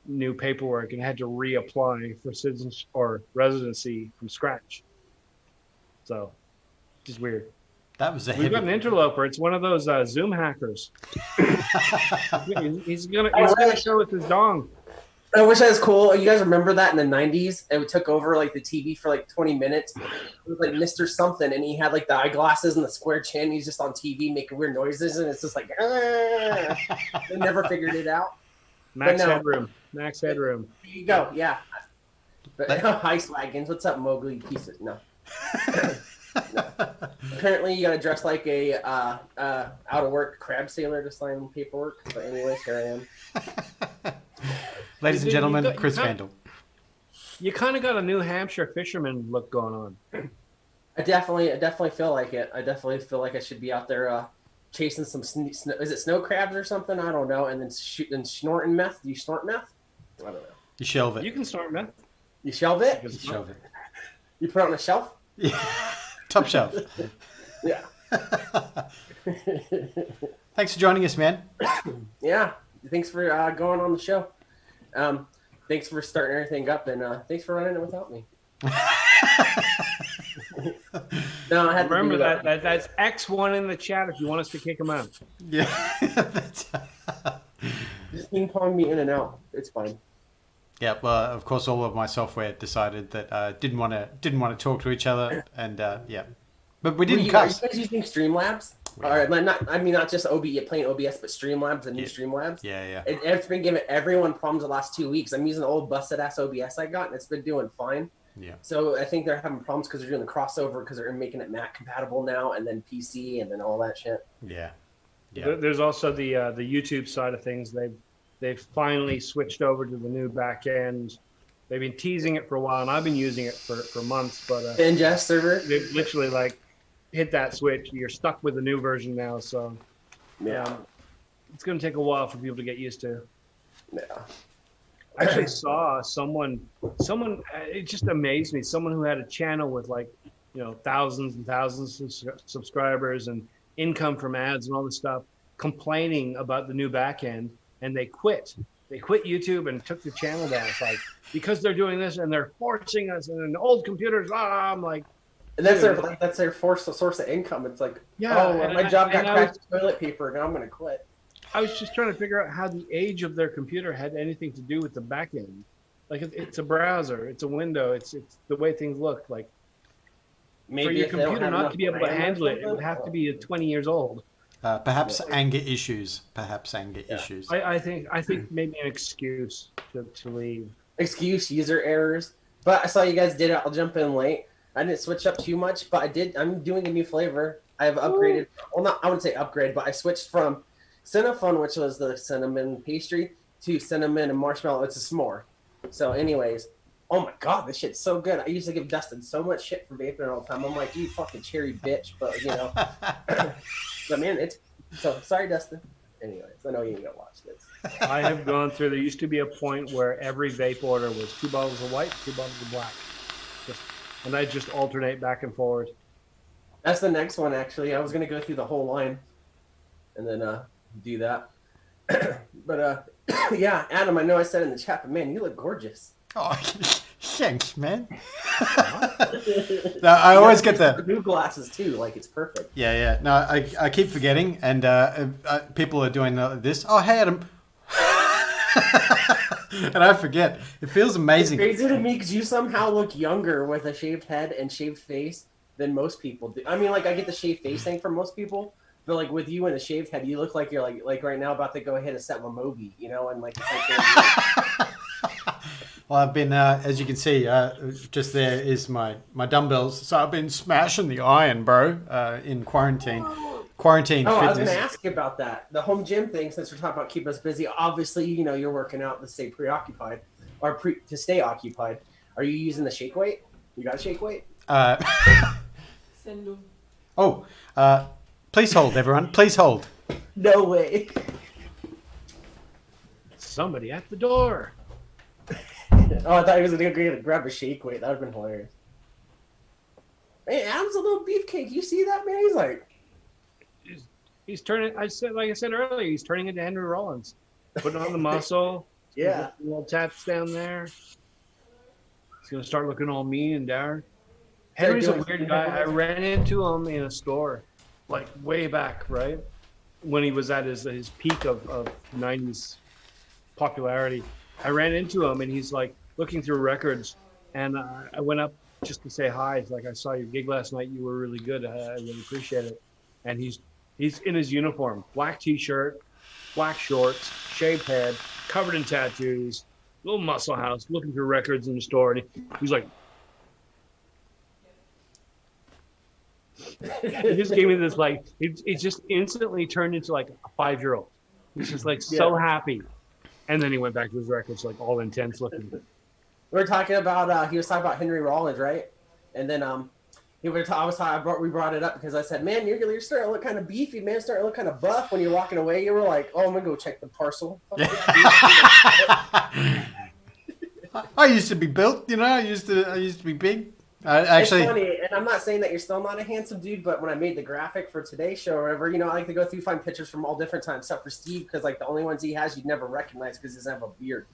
[SPEAKER 1] new paperwork and had to reapply for citizenship or residency from scratch. So just weird.
[SPEAKER 2] That was a
[SPEAKER 1] We've got an
[SPEAKER 2] heavy.
[SPEAKER 1] interloper. It's one of those Zoom hackers. He's gonna show us his dong.
[SPEAKER 3] I wish that was cool. You guys remember that in the 90s? It took over like the TV for like 20 minutes. It was like Mr. Something, and he had like the eyeglasses and the square chin. He's just on TV making weird noises, and it's just like, ah. They never figured it out.
[SPEAKER 1] Max Headroom. Max Headroom.
[SPEAKER 3] There you go. Yeah. But Ice Wagons. What's up, Mowgli? Piece of no. No. Apparently, you got to dress like a out of work crab sailor to sign paperwork. But anyways, here I am.
[SPEAKER 2] Ladies and gentlemen, Chris Vandal.
[SPEAKER 1] You kind of got a New Hampshire fisherman look going on.
[SPEAKER 3] I definitely feel like it. I definitely feel like I should be out there chasing some is it snow crabs or something? I don't know. And then snorting meth. Do you snort meth? I don't know.
[SPEAKER 2] You shelve it.
[SPEAKER 1] You can snort meth.
[SPEAKER 3] You shelve it?
[SPEAKER 2] You shelve it.
[SPEAKER 3] You put it on a shelf?
[SPEAKER 2] Yeah. Top shelf.
[SPEAKER 3] Yeah.
[SPEAKER 2] Thanks for joining us, man.
[SPEAKER 3] Yeah. Thanks for going on the show. Thanks for starting everything up, and thanks for running it without me. No, I had to
[SPEAKER 1] Remember
[SPEAKER 3] do
[SPEAKER 1] that's X1 in the chat if you want us to kick him out.
[SPEAKER 2] Yeah.
[SPEAKER 3] Just ping pong me in and out. It's fine.
[SPEAKER 2] Yeah. Well, of course, all of my software decided that didn't want to talk to each other, and yeah, but we didn't
[SPEAKER 3] Are you
[SPEAKER 2] cuss.
[SPEAKER 3] guys using Streamlabs? All right, not just plain OBS, but Streamlabs and new Streamlabs.
[SPEAKER 2] Yeah.
[SPEAKER 3] It's been giving everyone problems the last 2 weeks. I'm using the old busted ass OBS I got, and it's been doing fine.
[SPEAKER 2] Yeah.
[SPEAKER 3] So I think they're having problems because they're doing the crossover because they're making it Mac compatible now, and then PC, and then all that shit.
[SPEAKER 2] Yeah.
[SPEAKER 1] There's also the YouTube side of things. They've finally switched over to the new back end. They've been teasing it for a while, and I've been using it for months. But
[SPEAKER 3] ingest server.
[SPEAKER 1] They've literally like hit that switch. You're stuck with the new version now, so
[SPEAKER 3] Yeah.
[SPEAKER 1] it's going to take a while for people to get used to.
[SPEAKER 3] Yeah.
[SPEAKER 1] I actually saw someone. It just amazed me. Someone who had a channel with thousands and thousands of subscribers and income from ads and all this stuff, complaining about the new back end, and they quit. They quit YouTube and took the channel down. It's like, because they're doing this and they're forcing us and old computers. I'm like,
[SPEAKER 3] and that's their source of income. It's like, my job got cracked with toilet paper. Now I'm gonna quit.
[SPEAKER 1] I was just trying to figure out how the age of their computer had anything to do with the back end. Like it's a browser, it's a window, it's the way things look. Like
[SPEAKER 3] maybe
[SPEAKER 1] for your computer not to be able to handle it, it would have to be 20 years old.
[SPEAKER 2] Perhaps anger issues. Issues.
[SPEAKER 1] I think maybe an excuse to leave.
[SPEAKER 3] Excuse, user errors. But I saw you guys did it. I'll jump in late. I didn't switch up too much, but I did. I'm doing a new flavor. I have upgraded. Well, I wouldn't say upgrade, but I switched from Cinnafon, which was the cinnamon pastry, to cinnamon and marshmallow. It's a s'more. So, anyways, oh my god, this shit's so good. I used to give Dustin so much shit for vaping all the time. I'm like, you fucking cherry bitch, but but man, it's so sorry, Dustin. Anyways, I know you ain't gonna watch this.
[SPEAKER 1] I have gone through. There used to be a point where every vape order was 2 bottles of white, 2 bottles of black, and I just alternate back and forward.
[SPEAKER 3] That's the next one, actually. I was gonna go through the whole line, and then do that. But yeah, Adam, I know I said in the chat, but man, you look gorgeous.
[SPEAKER 2] Oh, thanks, man. No, I always get the
[SPEAKER 3] new glasses too. Like it's perfect.
[SPEAKER 2] Yeah. No, I keep forgetting, and people are doing this. Oh, hey, Adam. And I forget. It feels amazing.
[SPEAKER 3] It's crazy to me because you somehow look younger with a shaved head and shaved face than most people do. I mean, like I get the shaved face thing from most people, but like with you and the shaved head, you look like you're like right now about to go hit a set with Moby, and like. It's like
[SPEAKER 2] well, I've been, as you can see, just there is my dumbbells. So I've been smashing the iron, bro, in quarantine. Quarantine fitness.
[SPEAKER 3] I was going to ask you about that. The home gym thing, since we're talking about keep us busy. Obviously, you're working out to stay preoccupied. or to stay occupied, are you using the shake weight? You got a shake weight?
[SPEAKER 4] Send
[SPEAKER 2] Oh, please hold, everyone. Please hold.
[SPEAKER 3] No way.
[SPEAKER 1] Somebody at the door.
[SPEAKER 3] Oh, I thought he was gonna go grab a shake weight. That would have been hilarious. Man, Adam's a little beefcake. You see that, man? He's like,
[SPEAKER 1] He's turning. Like I said earlier, he's turning into Henry Rollins, putting on the muscle.
[SPEAKER 3] yeah.
[SPEAKER 1] Little tats down there. He's gonna start looking all mean and dour.
[SPEAKER 3] Henry's
[SPEAKER 1] Henry's a weird guy. I ran into him in a store, like way back, right when he was at his peak of 90s popularity. I ran into him and he's like looking through records, and I went up just to say hi. It's like, I saw your gig last night. You were really good. I really appreciate it. And he's in his uniform, black t-shirt, black shorts, shaved head, covered in tattoos, little muscle house, looking through records in the store, and he's like, he just gave me this, like, it just instantly turned into like a 5-year-old. He's just like so happy. And then he went back to his records, like all intense looking.
[SPEAKER 3] We were talking about he was talking about Henry Rollins, right? And then we brought it up because I said, man, you're starting to look kind of beefy, man. Starting to look kind of buff. When you're walking away, you were like, oh, I'm gonna go check the parcel.
[SPEAKER 2] I used to be built, you know. I used to be big. Actually,
[SPEAKER 3] it's funny, and I'm not saying that you're still not a handsome dude, but when I made the graphic for today's show or whatever, you know, I like to go through, find pictures from all different times, except for Steve, because like the only ones he has you'd never recognize because he doesn't have a beard.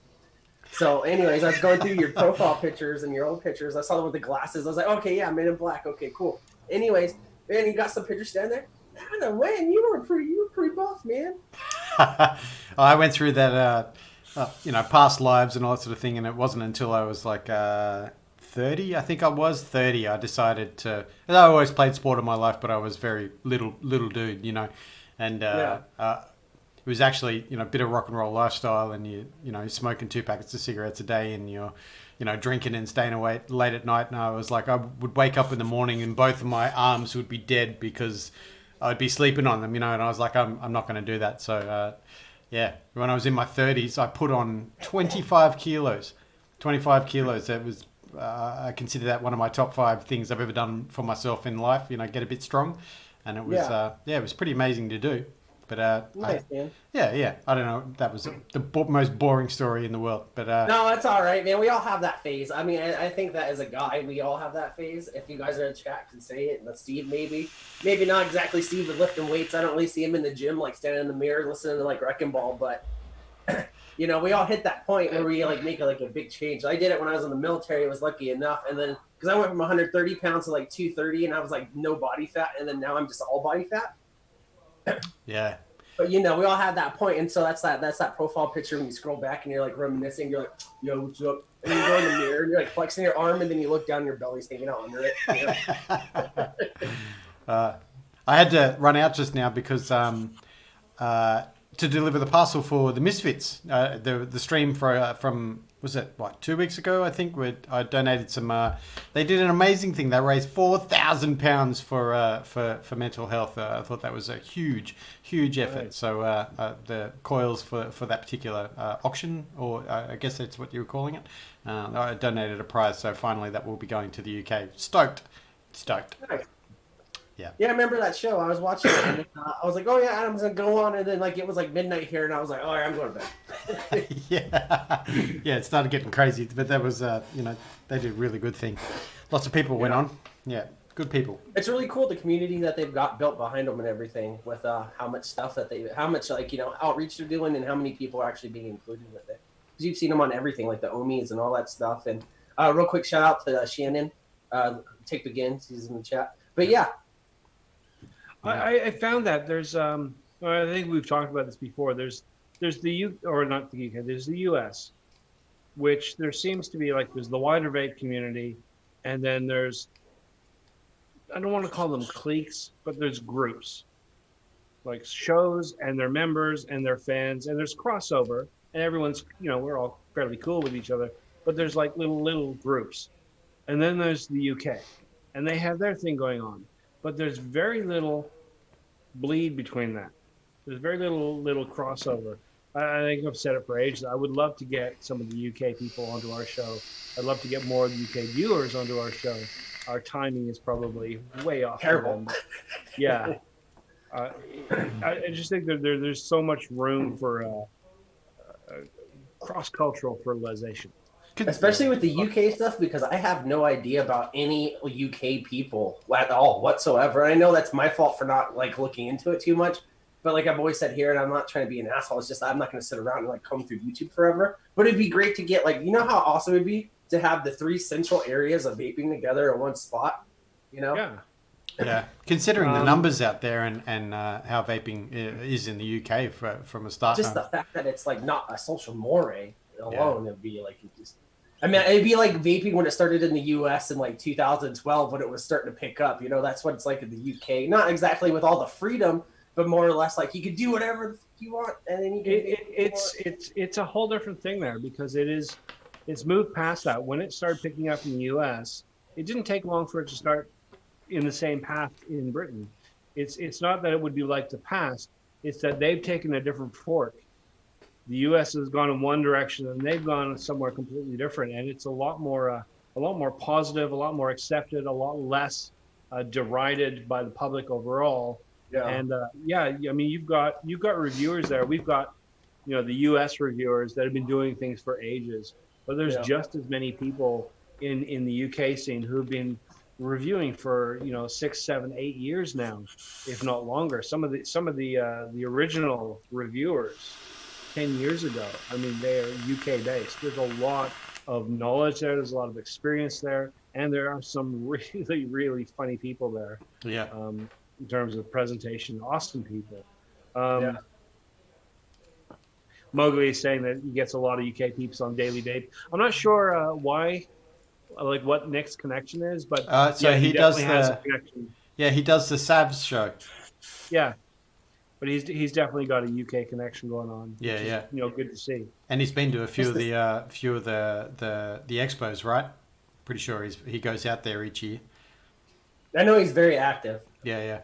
[SPEAKER 3] So, anyways, I was going through your profile pictures and your old pictures. I saw them with the glasses. I was like, okay, yeah, Men in Black. Okay, cool. Anyways, man, you got some pictures standing there. I don't know when you were pretty buff, man.
[SPEAKER 2] I went through that, you know, past lives and all that sort of thing, and it wasn't until I was like 30, I think I was 30, I decided to. I always played sport in my life, but I was very little dude, you know, and it was actually, you know, a bit of rock and roll lifestyle, and you know, smoking 2 packets of cigarettes a day, and you're, you know, drinking and staying away late at night. And I was like, I would wake up in the morning and both of my arms would be dead because I'd be sleeping on them, you know. And I was like, I'm not going to do that. So yeah, when I was in my 30s, I put on 25 kilos. 25 kilos. That was I consider that one of my top 5 things I've ever done for myself in life. You know, get a bit strong, and it was it was pretty amazing to do. But
[SPEAKER 3] nice, man.
[SPEAKER 2] Yeah. I don't know. That was the most boring story in the world. But
[SPEAKER 3] no, that's all right, man. We all have that phase. I mean, I think that as a guy, we all have that phase. If you guys are in chat, can say it. And Steve, maybe not exactly Steve with lifting weights. I don't really see him in the gym, like standing in the mirror listening to like Wrecking Ball. But you know, we all hit that point where we like make like a big change. I did it when I was in the military. I was lucky enough, and then because I went from 130 pounds to like 230, and I was like no body fat, and then now I'm just all body fat.
[SPEAKER 2] Yeah.
[SPEAKER 3] But you know, we all have that point, and so that's that profile picture when you scroll back and you're like reminiscing. You're like, "Yo, what's up?" And you go in the mirror and you're like flexing your arm, and then you look down, and your belly's hanging out under it. You know?
[SPEAKER 2] I had to run out just now because to deliver the parcel for the Misfits, the stream from was it 2 weeks ago? I think where I donated some. They did an amazing thing. They raised £4,000 for mental health. I thought that was a huge effort. Right. So the coils for that particular auction, or I guess that's what you were calling it. I donated a prize, so finally that will be going to the UK. Stoked.
[SPEAKER 3] Nice.
[SPEAKER 2] Yeah,
[SPEAKER 3] I remember that show. I was watching it, and I was like, "Oh yeah, Adam's gonna go on," and then like it was like midnight here, and I was like, "Oh, I'm going to bed."
[SPEAKER 2] yeah, it started getting crazy, but that was you know, they did a really good thing. Lots of people went on. Yeah, good people.
[SPEAKER 3] It's really cool the community that they've got built behind them and everything, with how much stuff how much like, you know, outreach they're doing, and how many people are actually being included with it. Because you've seen them on everything, like the Omis and all that stuff. And real quick shout out to Shannon, Take Begin, he's in the chat. But yeah.
[SPEAKER 1] I found that there's I think we've talked about this before. There's the not the UK. There's the US, which there seems to be like there's the wider vape community, and then there's, I don't want to call them cliques, but there's groups, like shows and their members and their fans, and there's crossover, and everyone's, you know, we're all fairly cool with each other, but there's like little groups, and then there's the UK, and they have their thing going on. But there's very little bleed between that. There's very little crossover. I think I've said it for ages. I would love to get some of the UK people onto our show. I'd love to get more of the UK viewers onto our show. Our timing is probably way off for
[SPEAKER 3] Terrible.
[SPEAKER 1] them. Yeah, uh, I just think that there's so much room for cross-cultural fertilization. You
[SPEAKER 3] Especially
[SPEAKER 1] know,
[SPEAKER 3] with the UK stuff, because I have no idea about any UK people at all whatsoever. And I know that's my fault for not like looking into it too much. But like I've always said here, and I'm not trying to be an asshole. It's just I'm not going to sit around and like comb through YouTube forever. But it'd be great to get like how awesome it'd be to have the 3 central areas of vaping together in one spot. You know?
[SPEAKER 1] yeah.
[SPEAKER 2] Yeah, considering the numbers out there and how vaping is in the UK from a start.
[SPEAKER 3] Just the fact that it's like not a social moray alone, it'd be like just. I mean, it'd be like vaping when it started in the U.S. in like 2012 when it was starting to pick up. That's what it's like in the U.K. Not exactly with all the freedom, but more or less like you could do whatever you want, and then you can.
[SPEAKER 1] It's a whole different thing there because it's moved past that. When it started picking up in the U.S., it didn't take long for it to start in the same path in Britain. It's not that it would be like the past. It's that they've taken a different fork. The U.S. has gone in one direction and they've gone somewhere completely different, and it's a lot more positive, a lot more accepted, a lot less derided by the public overall.
[SPEAKER 3] Yeah.
[SPEAKER 1] And I mean, you've got reviewers there. We've got the U.S. reviewers that have been doing things for ages, but there's just as many people in the UK scene who've been reviewing for 6, 7, 8 years now, if not longer. Some of the original reviewers 10 years ago, I mean, they are UK based. There's a lot of knowledge there. There's a lot of experience there, and there are some really, really funny people there.
[SPEAKER 2] Yeah.
[SPEAKER 1] In terms of presentation, awesome people. Mowgli is saying that he gets a lot of UK peeps on Daily Vape. I'm not sure why, like what Nick's connection is, but
[SPEAKER 2] so he does
[SPEAKER 1] definitely has a connection.
[SPEAKER 2] Yeah, he does the Savs show.
[SPEAKER 1] Yeah, but he's definitely got a UK connection going on.
[SPEAKER 2] Yeah,
[SPEAKER 1] which is, good to see.
[SPEAKER 2] And he's been to a few of the expos, right? Pretty sure he goes out there each year.
[SPEAKER 3] I know he's very active.
[SPEAKER 2] Yeah.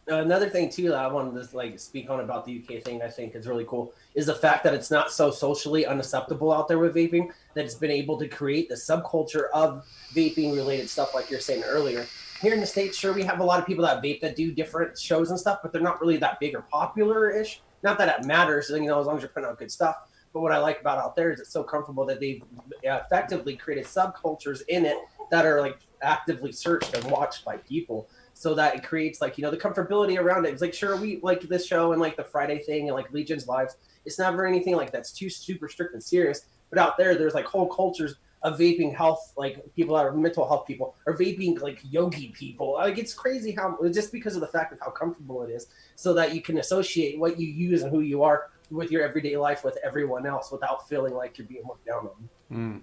[SPEAKER 3] Another thing too that I wanted to like speak on about the UK thing I think is really cool is the fact that it's not so socially unacceptable out there with vaping, that it's been able to create the subculture of vaping related stuff like you're saying earlier. Here in the States, sure, we have a lot of people that vape that do different shows and stuff, but they're not really that big or popular-ish. Not that it matters, as long as you're putting out good stuff. But what I like about out there is it's so comfortable that they've effectively created subcultures in it that are like actively searched and watched by people. So that it creates like, the comfortability around it. It's like, sure, we like this show and like the Friday thing and like Legion's Lives. It's never anything like that's too super strict and serious. But out there's like whole cultures of vaping health, like people that are mental health people, or vaping like yogi people. Like it's crazy how, just because of the fact of how comfortable it is, so that you can associate what you use and who you are with your everyday life with everyone else without feeling like you're being looked down on.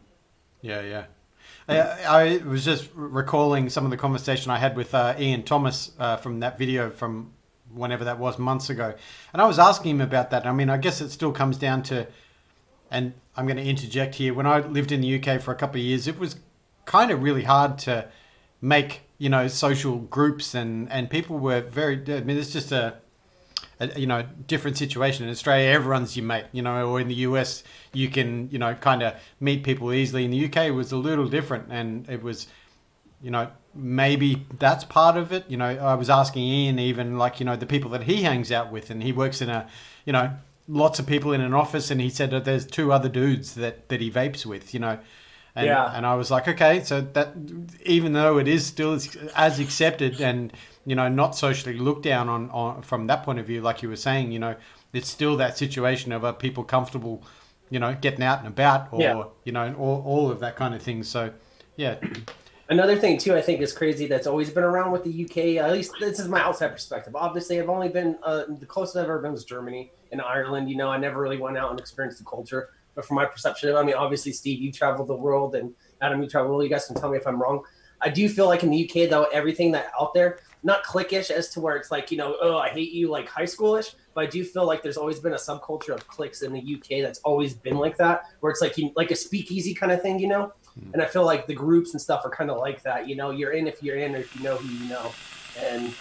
[SPEAKER 2] Yeah. I was just recalling some of the conversation I had with Ian Thomas from that video from whenever that was, months ago. And I was asking him about that. I mean, I guess it still comes down to, and I'm going to interject here, when I lived in the UK for a couple of years, it was kind of really hard to make, social groups and people were very, I mean, it's just a different situation. In Australia, everyone's your mate, or in the US, you can, kind of meet people easily. In the UK, it was a little different, and it was, maybe that's part of it. I was asking Ian even, like, the people that he hangs out with, and he works in a, lots of people in an office, and he said that there's 2 other dudes that he vapes with, And, and I was like, okay, so that even though it is still as accepted and, not socially looked down on from that point of view, like you were saying, it's still that situation of people comfortable, getting out and about or, all of that kind of thing. So, yeah.
[SPEAKER 3] Another thing, too, I think is crazy that's always been around with the UK, at least this is my outside perspective. Obviously, I've only been, the closest I've ever been was Germany and Ireland. I never really went out and experienced the culture. But from my perception, I mean, obviously, Steve, you traveled the world, and Adam, you traveled the world. You guys can tell me if I'm wrong. I do feel like in the UK, though, everything that out there, not cliquish as to where it's like, oh, I hate you, like high schoolish, but I do feel like there's always been a subculture of cliques in the UK that's always been like that, where it's like like a speakeasy kind of thing, And I feel like the groups and stuff are kind of like that, you're in if you're in, or if you know who you know. And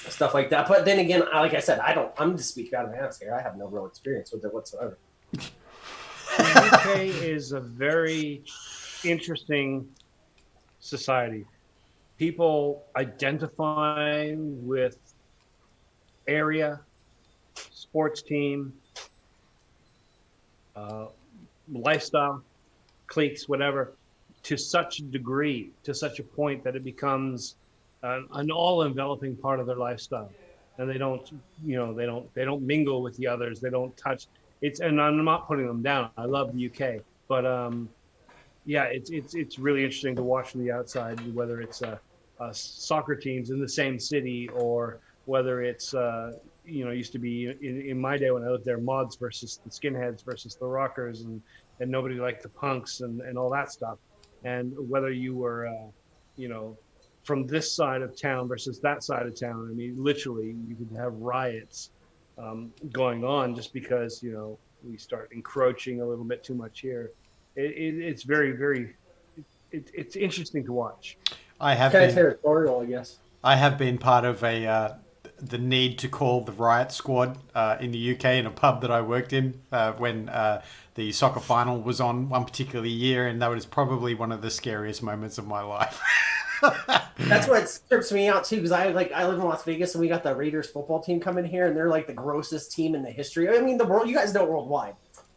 [SPEAKER 3] stuff like that. But then again, like I said, I'm just speaking out of my ass here. I have no real experience with it whatsoever.
[SPEAKER 1] The UK is a very interesting society. People identify with area, sports team, uh, lifestyle, cliques, whatever, to such a degree, to such a point that it becomes an all-enveloping part of their lifestyle, and they don't, they don't mingle with the others. They don't touch. And I'm not putting them down. I love the UK, but yeah, it's really interesting to watch from the outside, whether it's soccer teams in the same city, or whether it's used to be in my day when I lived there, mods versus the skinheads versus the rockers, and nobody liked the punks and all that stuff, and whether you were you know from this side of town versus that side of town. I mean, literally, you could have riots going on just because we start encroaching a little bit too much here. It's very, very, it's interesting to watch.
[SPEAKER 2] I have
[SPEAKER 3] Kind of
[SPEAKER 2] been
[SPEAKER 3] territorial, I guess.
[SPEAKER 2] I have been part of the need to call the riot squad in the UK in a pub that I worked in when the soccer final was on one particular year, and that was probably one of the scariest moments of my life.
[SPEAKER 3] That's what trips me out too, because I live in Las Vegas, and we got the Raiders football team coming here, and they're like the grossest team in the history. I mean, the world. You guys know worldwide.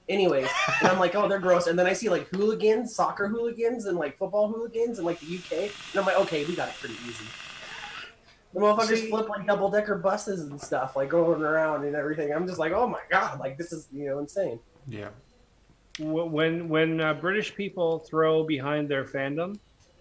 [SPEAKER 3] Anyways, and I'm like, oh, they're gross. And then I see like hooligans, soccer hooligans, and like football hooligans in like the UK, and I'm like, okay, we got it pretty easy. The motherfuckers flip like double decker buses and stuff, like going around and everything. I'm just like, oh my god, like this is insane.
[SPEAKER 2] Yeah.
[SPEAKER 1] When British people throw behind their fandom,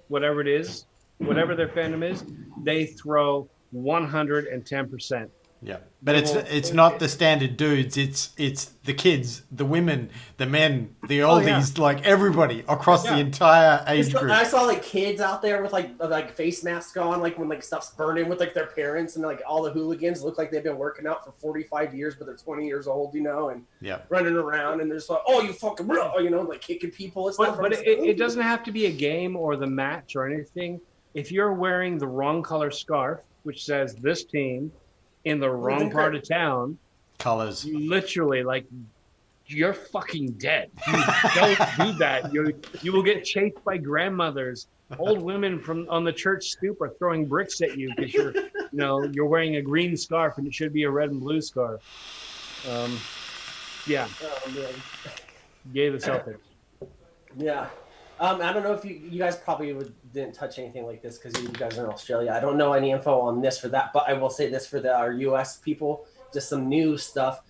[SPEAKER 1] whatever it is, whatever their fandom is, they throw 110%.
[SPEAKER 2] Yeah, but it's not the standard dudes. It's the kids, the women, the men, the oldies, like everybody across the entire age group.
[SPEAKER 3] I saw like kids out there with like face masks on, like when like stuff's burning with like their parents, and like all the hooligans look like they've been working out for 45 years, but they're 20 years old, and running around, and they're just like, oh, you fucking, like kicking people and stuff.
[SPEAKER 1] But it doesn't have to be a game or the match or anything. If you're wearing the wrong color scarf, which says this team, in the wrong part of town,
[SPEAKER 2] colors,
[SPEAKER 1] literally, like, you're fucking dead. You don't do that. You will get chased by grandmothers. Old women on the church stoop are throwing bricks at you because you're wearing a green scarf and it should be a red and blue scarf. Yeah.
[SPEAKER 3] Oh, man.
[SPEAKER 1] Yay, the Celtics.
[SPEAKER 3] Yeah. I don't know if you guys probably didn't touch anything like this because you guys are in Australia. I don't know any info on this for that, but I will say this for our U.S. people, just some new stuff.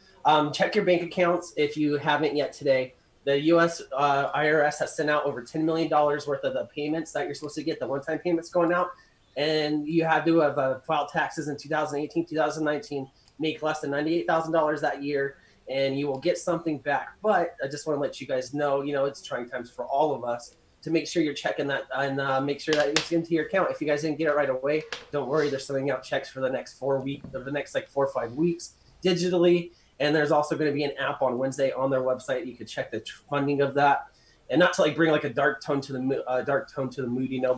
[SPEAKER 3] Check your bank accounts if you haven't yet today. The U.S. IRS has sent out over $10 million worth of the payments that you're supposed to get, the one-time payments going out, and you have to have filed taxes in 2018, 2019, make less than $98,000 that year, and you will get something back. But I just want to let you guys know, it's trying times for all of us, to make sure you're checking that and make sure that it's into your account. If you guys didn't get it right away, don't worry. They're sending out checks for the next 4 weeks, or the next like 4 or 5 weeks digitally. And there's also going to be an app on Wednesday on their website. You could check the funding of that, and not to like bring like a dark tone to the mood,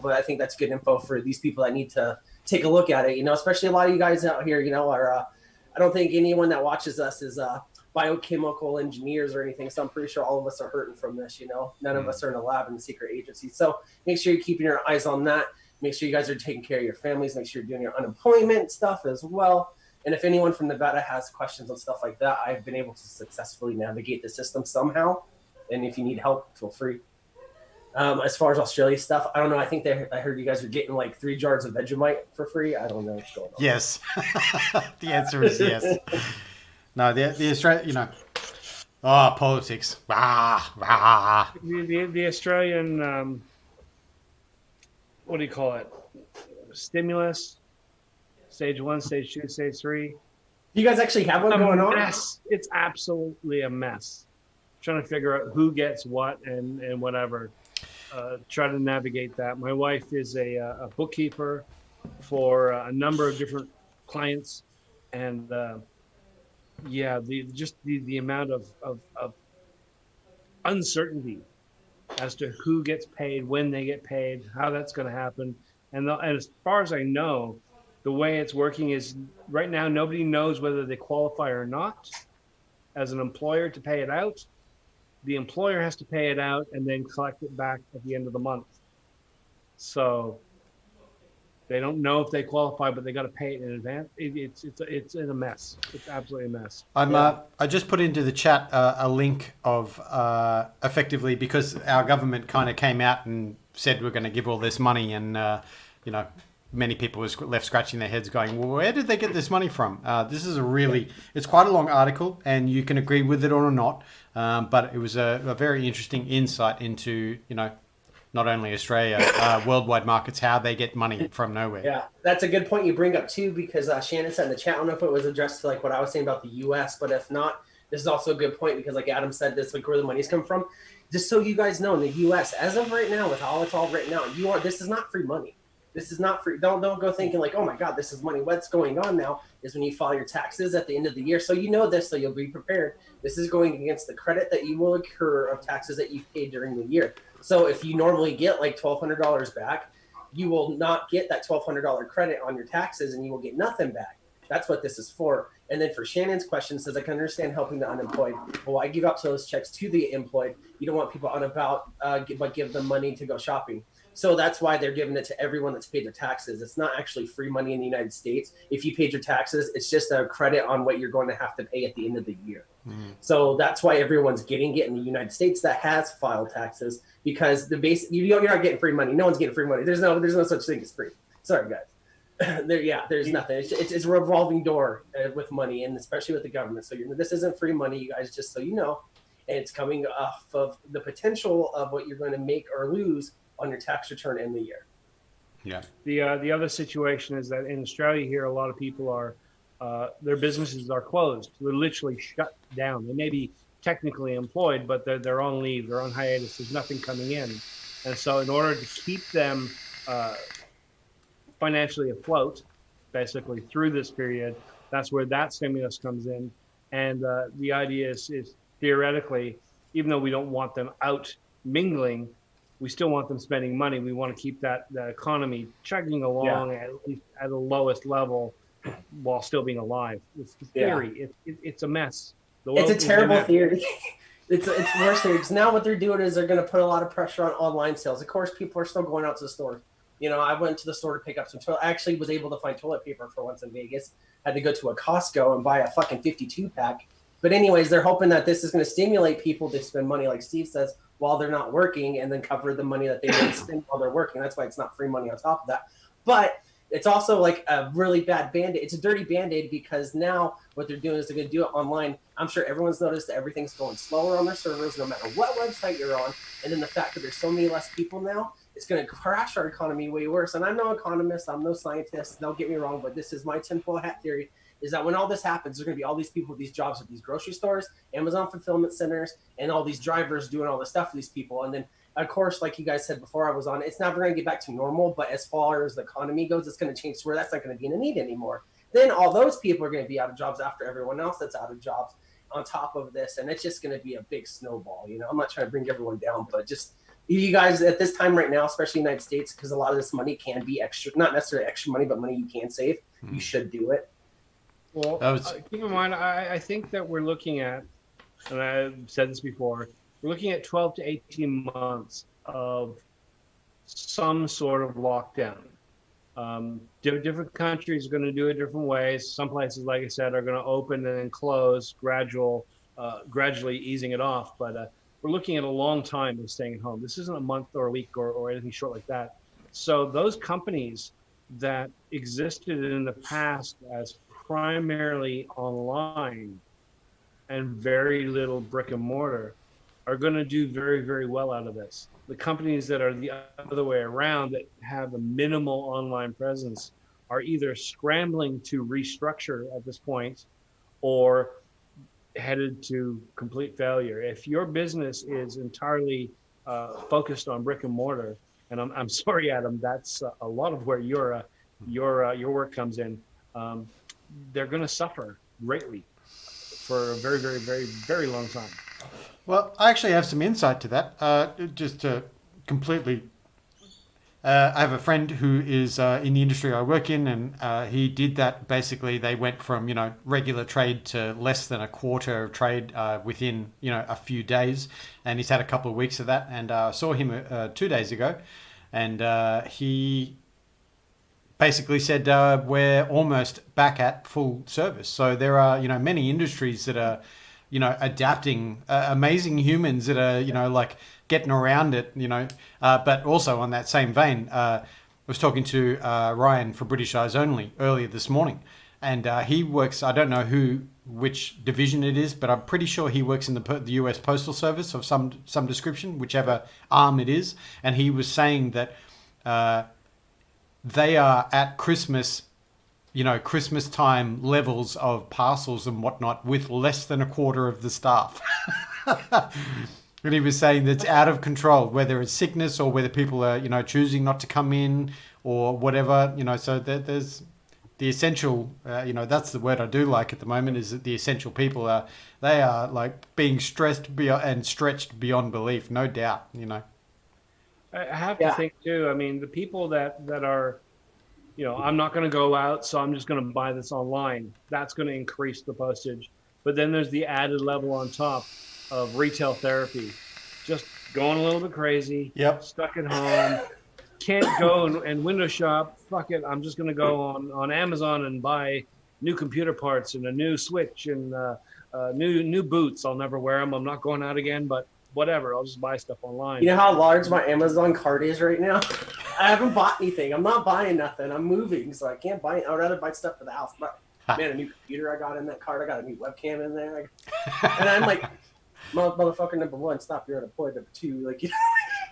[SPEAKER 3] but I think that's good info for these people that need to take a look at it. Especially a lot of you guys out here, are I don't think anyone that watches us is biochemical engineers or anything. So I'm pretty sure all of us are hurting from this, none of us are in a lab in the secret agency. So make sure you're keeping your eyes on that. Make sure you guys are taking care of your families. Make sure you're doing your unemployment stuff as well. And if anyone from Nevada has questions on stuff like that, I've been able to successfully navigate the system somehow. And if you need help, feel free. As far as Australia stuff, I don't know. I think I heard you guys are getting like 3 jars of Vegemite for free. I don't know what's going on.
[SPEAKER 2] Yes. The answer is yes. No, the Australia, politics. Rah, rah.
[SPEAKER 1] The Australian, what do you call it? Stimulus, stage 1, stage 2, stage 3.
[SPEAKER 3] Do you guys actually have one going on?
[SPEAKER 1] Mess. It's absolutely a mess. Trying to figure out who gets what and whatever. Try to navigate that. My wife is a bookkeeper for a number of different clients, and the amount of uncertainty as to who gets paid, when they get paid, how that's going to happen. And as far as I know, the way it's working is right now nobody knows whether they qualify or not as an employer to pay it out. The employer has to pay it out and then collect it back at the end of the month. So they don't know if they qualify, but they got to pay it in advance. It's in a mess. It's absolutely a mess.
[SPEAKER 2] I just put into the chat a link of effectively, because our government kind of came out and said we're going to give all this money, and you know, many people was left scratching their heads going, well, where did they get this money from? This is it's quite a long article, and you can agree with it or not, but it was a very interesting insight into, you know, not only Australia, worldwide markets, how they get money from nowhere.
[SPEAKER 3] Yeah, that's a good point you bring up too, because Shannon said in the chat, I don't know if it was addressed to like what I was saying about the U.S., but if not, this is also a good point, because like Adam said, this like where the money's come from. Just so you guys know, in the U.S., as of right now, with all it's all written out, this is not free money. This is not free. Don't go thinking like, oh my God, this is money. What's going on now is when you file your taxes at the end of the year. So you know this, so you'll be prepared. This is going against the credit that you will incur of taxes that you've paid during the year. So if you normally get like $1,200 back, you will not get that $1,200 credit on your taxes, and you will get nothing back. That's what this is for. And then for Shannon's question, says, I can understand helping the unemployed. Well, I give out those checks to the employed. You don't want people on about, but give them money to go shopping. So that's why they're giving it to everyone that's paid their taxes. It's not actually free money in the United States. If you paid your taxes, it's just a credit on what you're going to have to pay at the end of the year. So that's why everyone's getting it in the United States that has filed taxes, because you're not getting free money. No one's getting free money. There's no such thing as free. Sorry, guys. There's nothing. It's a revolving door with money, and especially with the government. So this isn't free money, you guys, just so you know. And it's coming off of the potential of what you're going to make or lose on your tax return in the year.
[SPEAKER 2] Yeah.
[SPEAKER 1] The other situation is that in Australia here, a lot of people are their businesses are closed. They're literally shut down. They may be technically employed, but they're on leave. They're on hiatus. There's nothing coming in, and so in order to keep them financially afloat, basically through this period, that's where that stimulus comes in. And the idea is theoretically, even though we don't want them out mingling, we still want them spending money. We want to keep that economy chugging along at least at the lowest level while still being alive. It's the theory. It's a mess.
[SPEAKER 3] It's a terrible theory. It's worse theory, because now what they're doing is they're going to put a lot of pressure on online sales. Of course, people are still going out to the store. You know, I went to the store to pick up some toilet. I actually was able to find toilet paper for once in Vegas. Had to go to a Costco and buy a fucking 52 pack. But anyways, they're hoping that this is going to stimulate people to spend money, like Steve says, while they're not working, and then cover the money that they didn't spend while they're working. That's why it's not free money on top of that. But it's also like a really bad Band-Aid. It's a dirty Band-Aid, because now what they're doing is they're going to do it online. I'm sure everyone's noticed that everything's going slower on their servers, no matter what website you're on. And then the fact that there's so many less people now, it's going to crash our economy way worse. And I'm no economist, I'm no scientist, don't get me wrong, but this is my tinfoil hat theory, is that when all this happens, there's going to be all these people with these jobs at these grocery stores, Amazon fulfillment centers, and all these drivers doing all this stuff for these people. And then, of course, like you guys said before I was on, it's never going to get back to normal. But as far as the economy goes, it's going to change to where that's not going to be in a need anymore. Then all those people are going to be out of jobs after everyone else that's out of jobs on top of this. And it's just going to be a big snowball. You know, I'm not trying to bring everyone down, but just you guys at this time right now, especially in the United States, because a lot of this money can be extra, not necessarily extra money, but money you can save. You should do it.
[SPEAKER 1] Well, keep in mind, I think that we're looking at, and I've said this before, we're looking at 12 to 18 months of some sort of lockdown. Different countries are going to do it different ways. Some places, like I said, are going to open and then close, gradually easing it off. But we're looking at a long time of staying at home. This isn't a month or a week or anything short like that. So those companies that existed in the past as primarily online and very little brick and mortar are going to do very, very well out of this. The companies that are the other way around, that have a minimal online presence, are either scrambling to restructure at this point or headed to complete failure. If your business is entirely focused on brick and mortar, and I'm sorry, Adam, that's a lot of where your work comes in. They're going to suffer greatly for a very, very, very, very long time.
[SPEAKER 2] Well, I actually have some insight to that. Just to completely I have a friend who is in the industry I work in, and he did that. Basically, they went from regular trade to less than a quarter of trade within a few days, and he's had a couple of weeks of that. And I saw him 2 days ago, and he basically said we're almost back at full service. So there are many industries that are adapting, amazing humans that are like getting around it, but also on that same vein, I was talking to Ryan for British Eyes Only earlier this morning, and he works, I don't know which division it is, but I'm pretty sure he works in the US Postal Service of some description, whichever arm it is. And he was saying that they are at Christmas Christmas time levels of parcels and whatnot with less than a quarter of the staff. And he was saying that's out of control, whether it's sickness or whether people are, choosing not to come in or whatever, so there's the essential, that's the word I do like at the moment, is that the essential people they are like being stressed and stretched beyond belief, no doubt,
[SPEAKER 1] I have to think too. I mean, the people that are, I'm not going to go out, so I'm just going to buy this online. That's going to increase the postage. But then there's the added level on top of retail therapy. Just going a little bit crazy.
[SPEAKER 2] Yep.
[SPEAKER 1] Stuck at home. Can't go and window shop. Fuck it. I'm just going to go on Amazon and buy new computer parts and a new switch and new boots. I'll never wear them. I'm not going out again, but whatever. I'll just buy stuff online.
[SPEAKER 3] You know how large my Amazon cart is right now? I haven't bought anything. I'm not buying nothing. I'm moving, so I can't buy it. I'd rather buy stuff for the house. But man, a new computer I got in that cart. I got a new webcam in there. And I'm like, motherfucker, number one, stop. You're unemployed. Number two, like,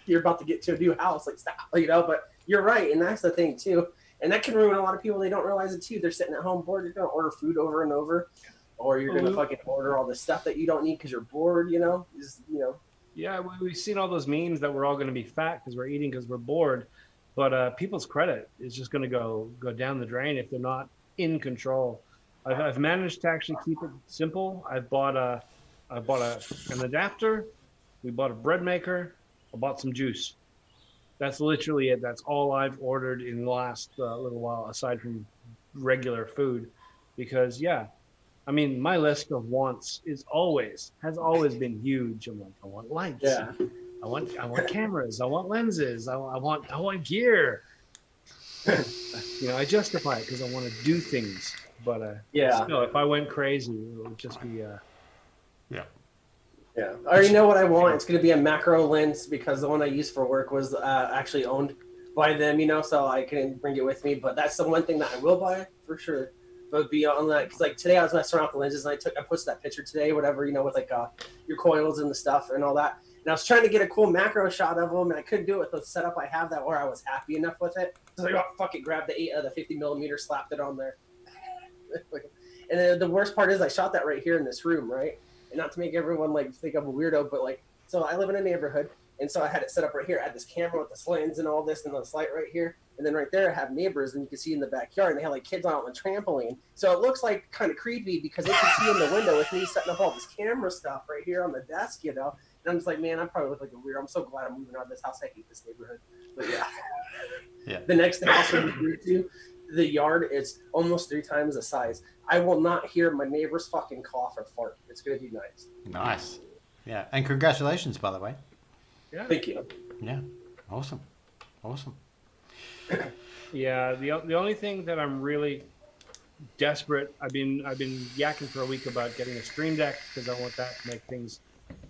[SPEAKER 3] you're about to get to a new house. Like, stop. But you're right. And that's the thing, too. And that can ruin a lot of people. They don't realize it, too. They're sitting at home bored. You're going to order food over and over. Or you're going to fucking order all this stuff that you don't need because you're bored,
[SPEAKER 1] Yeah, we've seen all those memes that we're all going to be fat because we're eating because we're bored. But people's credit is just going to go down the drain if they're not in control. I've managed to actually keep it simple. I bought an adapter. We bought a bread maker. I bought some juice. That's literally it. That's all I've ordered in the last little while, aside from regular food. Because I mean, my list of wants has always been huge. I'm like, I want lights.
[SPEAKER 3] Yeah.
[SPEAKER 1] I want cameras. I want lenses. I want gear. I justify it because I want to do things. But still, if I went crazy, it would just be
[SPEAKER 3] Yeah, I already know what I want. It's going to be a macro lens because the one I used for work was actually owned by them, so I couldn't bring it with me. But that's the one thing that I will buy for sure. But beyond that, because like today I was messing around with the lenses and I posted that picture today, whatever, with like your coils and the stuff and all that. And I was trying to get a cool macro shot of them, and I couldn't do it with the setup I have that where I was happy enough with it. So I was like, oh, fuck it, grabbed the 50 millimeter, slapped it on there. And then the worst part is I shot that right here in this room, right? And not to make everyone like think I'm a weirdo, but like, so I live in a neighborhood, and so I had it set up right here. I had this camera with this lens and all this, and this light right here, and then right there I have neighbors, and you can see in the backyard, and they have like kids on the trampoline. So it looks like kind of creepy because they can see in the window with me setting up all this camera stuff right here on the desk, And I'm just like, man, I probably look like a weirdo. I'm so glad I'm moving out of this house. I hate this neighborhood, but yeah. The next house we moved to, the yard is almost 3 times the size. I will not hear my neighbor's fucking cough or fart. It's going to be nice.
[SPEAKER 2] Nice. Yeah. And congratulations, by the way.
[SPEAKER 1] Yeah.
[SPEAKER 3] Thank you.
[SPEAKER 2] Yeah. Awesome.
[SPEAKER 1] Yeah. The only thing that I'm really desperate, I've been yakking for a week about getting a Stream Deck because I want that to make things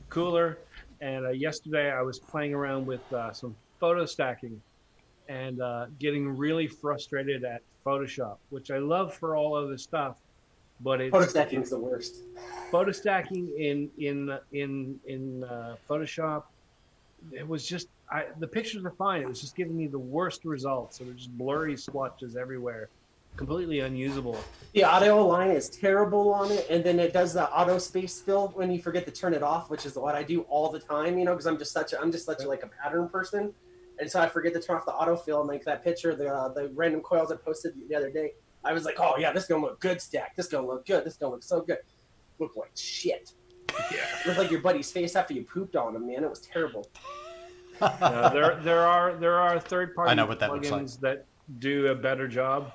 [SPEAKER 1] cooler. And yesterday I was playing around with some photo stacking and getting really frustrated at Photoshop, which I love for all other stuff, but it's
[SPEAKER 3] photo stacking is the worst.
[SPEAKER 1] Photo stacking in Photoshop, it was just the pictures are fine. It was just giving me the worst results. It was just blurry splotches everywhere, completely unusable.
[SPEAKER 3] The audio line is terrible on it, and then it does the auto space fill when you forget to turn it off, which is what I do all the time, because I'm just such a like a pattern person. And so I forget to turn off the autofill and like that picture, the random coils I posted the other day. I was like, oh yeah, this is gonna look good, Stack. This is gonna look good. This is gonna look so good. Look like shit. Yeah. It looked like your buddy's face after you pooped on him, man. It was terrible.
[SPEAKER 1] There are third-party
[SPEAKER 2] I know what that looks like.
[SPEAKER 1] plugins that do a better job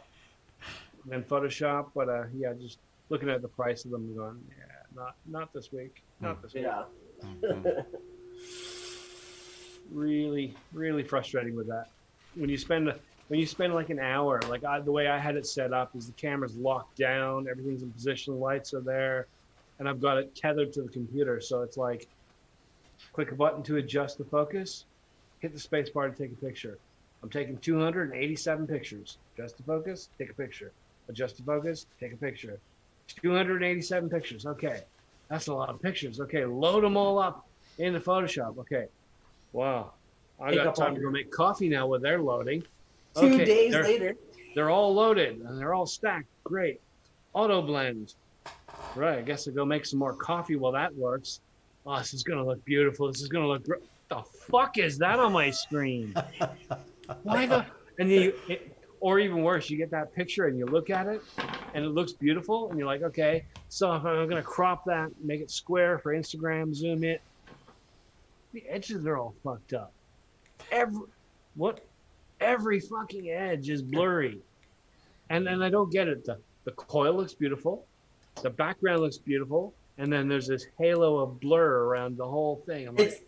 [SPEAKER 1] than Photoshop, but yeah, just looking at the price of them and going, yeah, not this week, not this week.
[SPEAKER 3] Yeah.
[SPEAKER 1] Really, really frustrating with that. When you spend like an hour, like the way I had it set up is the camera's locked down, everything's in position, lights are there, and I've got it tethered to the computer, so it's like click a button to adjust the focus, hit the space bar to take a picture. I'm taking 287 pictures. Adjust the focus, take a picture. Adjust the focus, take a picture. 287 pictures. Okay, that's a lot of pictures. Okay, load them all up into Photoshop. Okay, wow. I got time to go make coffee now while they're loading.
[SPEAKER 3] 2 days later.
[SPEAKER 1] They're all loaded and they're all stacked. Great. Auto blend. Right, I guess I'll go make some more coffee while that works. Oh, this is gonna look beautiful. This is gonna look great. The fuck is that on my screen? Why the? And or even worse, you get that picture and you look at it, and it looks beautiful, and you're like, okay, so if I'm gonna crop that, make it square for Instagram, zoom it. The edges are all fucked up. Every fucking edge is blurry, and then I don't get it. The coil looks beautiful, the background looks beautiful, and then there's this halo of blur around the whole thing. I'm like,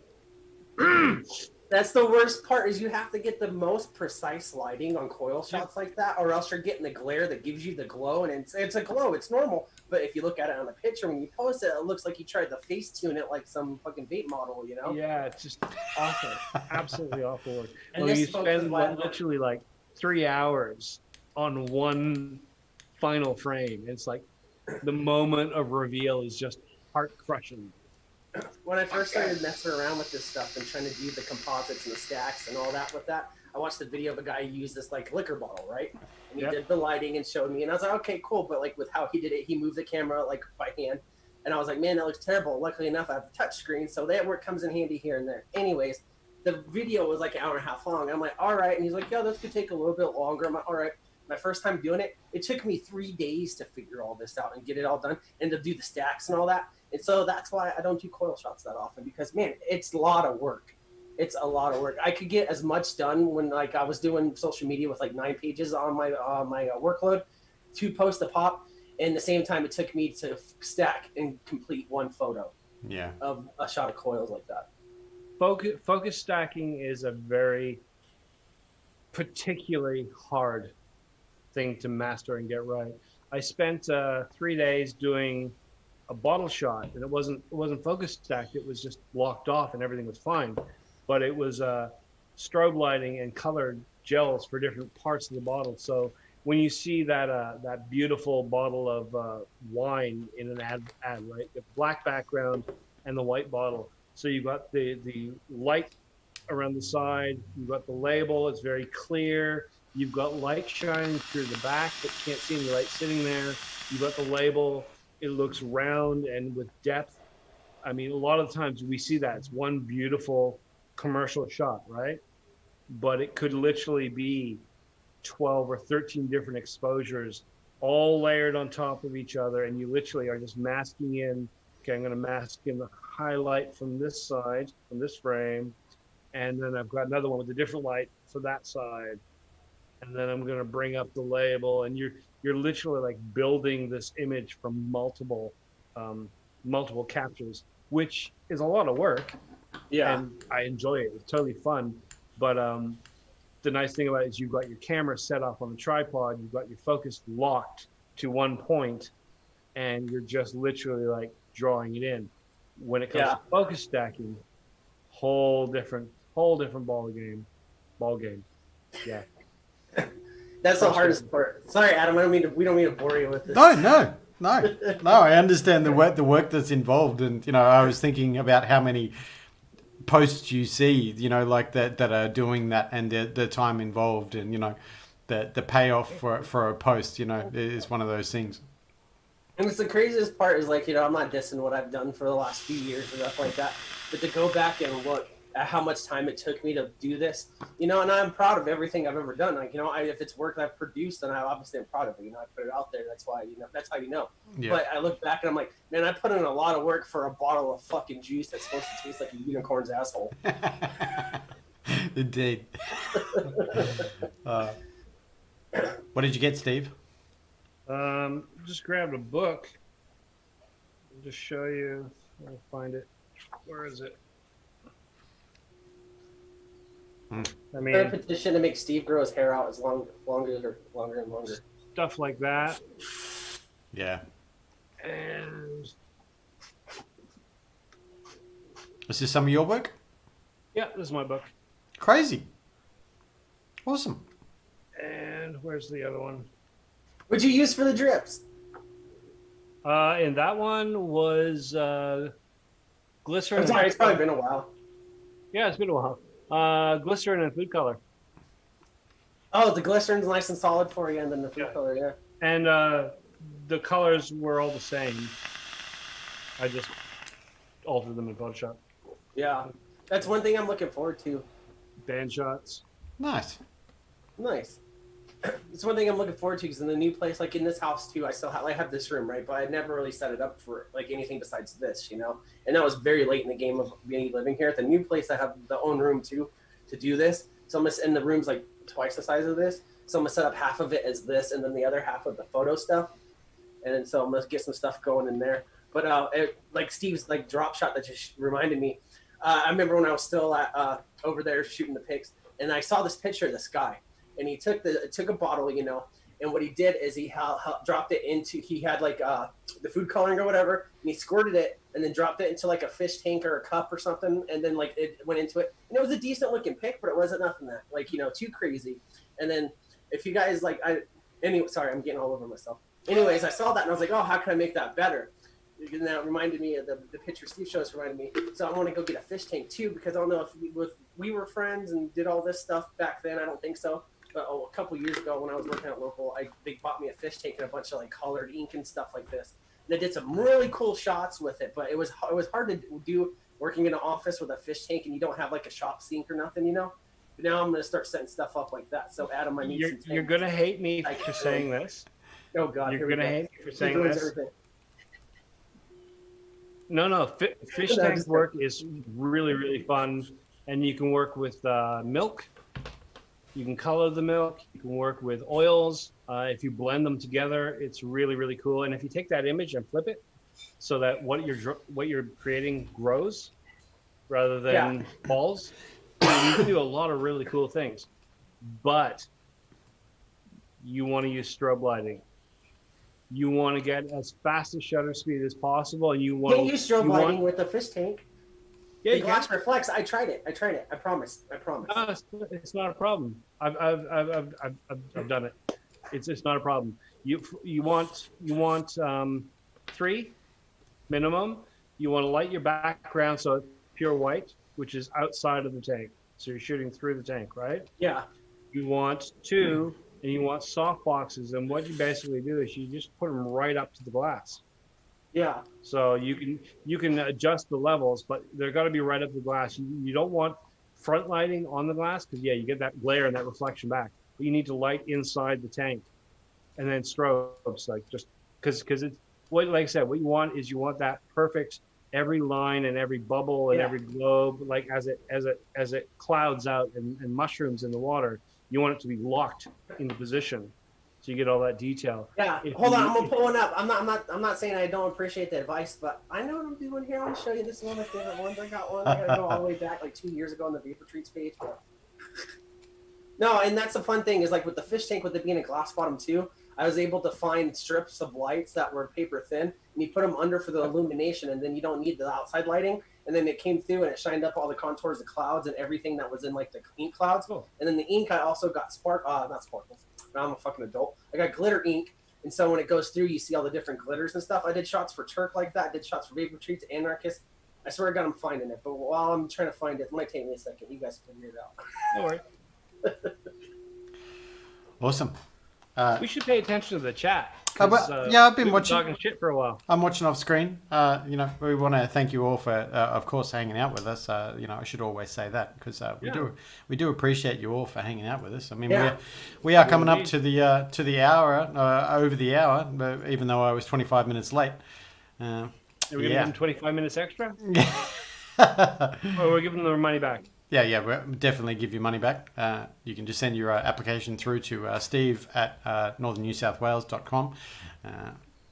[SPEAKER 3] that's the worst part is you have to get the most precise lighting on coil shots like that, or else you're getting the glare that gives you the glow, and it's a glow. It's normal, but if you look at it on the picture when you post it, it looks like you tried to face tune it like some fucking bait model, you know?
[SPEAKER 1] Yeah, it's just awful, absolutely awful work.
[SPEAKER 3] And
[SPEAKER 1] well, you spend literally like 3 hours on one final frame. It's like the moment of reveal is just heart crushing.
[SPEAKER 3] When I first started messing around with this stuff and trying to do the composites and the stacks and all that with that, I watched the video of a guy use this like liquor bottle, right? And he did the lighting and showed me, and I was like, okay, cool. But like with how he did it, he moved the camera like by hand, and I was like, man, that looks terrible. Luckily enough, I have a touch screen, so that work comes in handy here and there. Anyways, the video was like an hour and a half long. I'm like, all right, and he's like, yeah, this could take a little bit longer. I'm like, all right. My first time doing it, it took me 3 days to figure all this out and get it all done and to do the stacks and all that. And so that's why I don't do coil shots that often, because man, it's a lot of work. It's a lot of work. I could get as much done when like I was doing social media with like 9 pages on my workload to post a pop, and the same time it took me to stack and complete one photo.
[SPEAKER 2] Yeah.
[SPEAKER 3] Of a shot of coils like that.
[SPEAKER 1] Focus stacking is a very particularly hard thing to master and get right. I spent 3 days doing a bottle shot, and it wasn't focus stacked. It was just blocked off, and everything was fine. But it was strobe lighting and colored gels for different parts of the bottle. So when you see that beautiful bottle of wine in an ad, right, the black background and the white bottle. So you've got the light around the side. You've got the label. It's very clear. You've got light shining through the back, but you can't see any light sitting there. You've got the label. It looks round and with depth. I mean, a lot of times we see that. It's one beautiful commercial shot, right? But it could literally be 12 or 13 different exposures, all layered on top of each other, and you literally are just masking in. Okay, I'm going to mask in the highlight from this side, from this frame, and then I've got another one with a different light for that side. And then I'm going to bring up the label, and you're literally like building this image from multiple captures, which is a lot of work.
[SPEAKER 3] Yeah.
[SPEAKER 1] And I enjoy it. It's totally fun. But the nice thing about it is you've got your camera set up on the tripod, you've got your focus locked to one point, and you're just literally like drawing it in. When it comes to focus stacking, whole different ball game. Yeah.
[SPEAKER 3] That's the hardest part. Sorry, Adam. We don't mean to bore you with this.
[SPEAKER 2] No. I understand the work that's involved, and I was thinking about how many posts you see, like that are doing that, and the time involved, and the payoff for a post, is one of those things.
[SPEAKER 3] And it's the craziest part is like, I'm not dissing what I've done for the last few years and stuff like that, but to go back and look at how much time it took me to do this, and I'm proud of everything I've ever done. Like, if it's work that I've produced, then I obviously am proud of it. I put it out there. That's why, that's how you know. Yeah. But I look back and I'm like, man, I put in a lot of work for a bottle of fucking juice that's supposed to taste like a unicorn's asshole.
[SPEAKER 2] Indeed. What did you get, Steve?
[SPEAKER 1] Just grabbed a book. I'll just show you. I'll find it. Where is it? I
[SPEAKER 3] A
[SPEAKER 1] mean,
[SPEAKER 3] petition to make Steve grow his hair out as longer and longer.
[SPEAKER 1] stuff like that.
[SPEAKER 2] Yeah.
[SPEAKER 1] And
[SPEAKER 2] Is this some of your work?
[SPEAKER 1] yeah, this is my book.
[SPEAKER 2] Crazy. Awesome.
[SPEAKER 1] And where's the other one?
[SPEAKER 3] What'd you use for the drips?
[SPEAKER 1] And that one was glycerin.
[SPEAKER 3] I'm sorry, it's probably been a while.
[SPEAKER 1] Yeah, it's been a while. Glycerin and food color.
[SPEAKER 3] Oh, the glycerin's nice and solid for you, and then the food color, yeah.
[SPEAKER 1] And the colors were all the same. I just altered them in Photoshop.
[SPEAKER 3] Yeah. That's one thing I'm looking forward to.
[SPEAKER 1] Band shots.
[SPEAKER 2] Nice.
[SPEAKER 3] Nice. It's one thing I'm looking forward to because in the new place, like in this house too, I still have, I have this room, right? But I never really set it up for like anything besides this, you know? And that was very late in the game of me living here. At the new place, I have the own room too to do this. So I'm gonna, and the room's like twice the size of this. So I'm gonna set up half of it as this and then the other half of the photo stuff. And then so I'm gonna get some stuff going in there. But like Steve's like drop shot that just reminded me. I remember when I was still at, over there shooting the pics, and I saw this picture of this guy. And he took a bottle, you know, and what he did is he dropped it into, he had like the food coloring or whatever, and he squirted it and then dropped it into like a fish tank or a cup or something, and then like it went into it, and it was a decent looking pic, but it wasn't nothing that like, you know, too crazy. And then if you guys like, anyway, sorry, I'm getting all over myself. Anyways, I saw that and I was like, oh, how can I make that better? And that reminded me of the picture Steve shows reminded me. So I want to go get a fish tank too, because I don't know if we were friends and did all this stuff back then. I don't think so. But a couple years ago when I was working at local, they bought me a fish tank and a bunch of like colored ink and stuff like this. And I did some really cool shots with it, but it was hard to do working in an office with a fish tank and you don't have like a shop sink or nothing, you know. But now I'm gonna start setting stuff up like that. So Adam, I need some tanks.
[SPEAKER 1] You're gonna hate me for saying this.
[SPEAKER 3] Oh God,
[SPEAKER 1] you're gonna hate me for saying this.
[SPEAKER 3] Everything.
[SPEAKER 1] No, fish tank work is really, really fun, and you can work with milk. You can color the milk. You can work with oils. If you blend them together, it's really, really cool. And if you take that image and flip it, so that what you're creating grows, rather than falls, you can do a lot of really cool things. But you want to use strobe lighting. You want to get as fast a shutter speed as possible, and you want
[SPEAKER 3] to use strobe lighting with the fish tank.
[SPEAKER 1] Yeah,
[SPEAKER 3] the glass reflects. I tried it. I promise.
[SPEAKER 1] No, it's not a problem. I've done it. It's not a problem. You want 3 minimum. You want to light your background so it's pure white, which is outside of the tank. So you're shooting through the tank, right?
[SPEAKER 3] Yeah.
[SPEAKER 1] You want 2, and you want soft boxes. And what you basically do is you just put them right up to the glass.
[SPEAKER 3] Yeah.
[SPEAKER 1] So you can adjust the levels, but they're got to be right up to the glass. You don't want front lighting on the glass because you get that glare and that reflection back. But you need to light inside the tank, and then strobes like just because it's what, like I said, what you want that perfect every line and every bubble and every globe, like as it clouds out and mushrooms in the water. You want it to be locked into position. So you get all that detail.
[SPEAKER 3] Yeah. Hold on, I'm gonna pull one up. I'm not saying I don't appreciate the advice, but I know what I'm doing here. I'm gonna show you. This is one of my favorite ones. I got one. I gotta go all the way back like 2 years ago on the Vapor Treats page. No, and that's the fun thing is like with the fish tank, with it being a glass bottom too, I was able to find strips of lights that were paper thin, and you put them under for the illumination, and then you don't need the outside lighting. And then it came through and it shined up all the contours of clouds and everything that was in like the ink clouds. Cool. And then the ink I also got not sparkles. Now I'm a fucking adult. I got glitter ink, and so when it goes through, you see all the different glitters and stuff. I did shots for Turk like that. I did shots for Vapor Treats, Anarchist. I swear to God, I'm finding it. But while I'm trying to find it, it might take me a second. You guys can figure it out.
[SPEAKER 1] No worries.
[SPEAKER 2] Awesome.
[SPEAKER 1] We should pay attention to the chat.
[SPEAKER 2] I've been watching.
[SPEAKER 1] Talking shit for a while.
[SPEAKER 2] I'm watching off screen. We want to thank you all for, of course, hanging out with us. I should always say that because we do appreciate you all for hanging out with us. I mean, we are coming up to the hour, over the hour, even though I was 25 minutes late.
[SPEAKER 1] Are we giving them 25 minutes extra? Or we're giving them their money back?
[SPEAKER 2] Yeah, we'll definitely give you money back. You can just send your application through to Steve at northernnewsouthwales.com.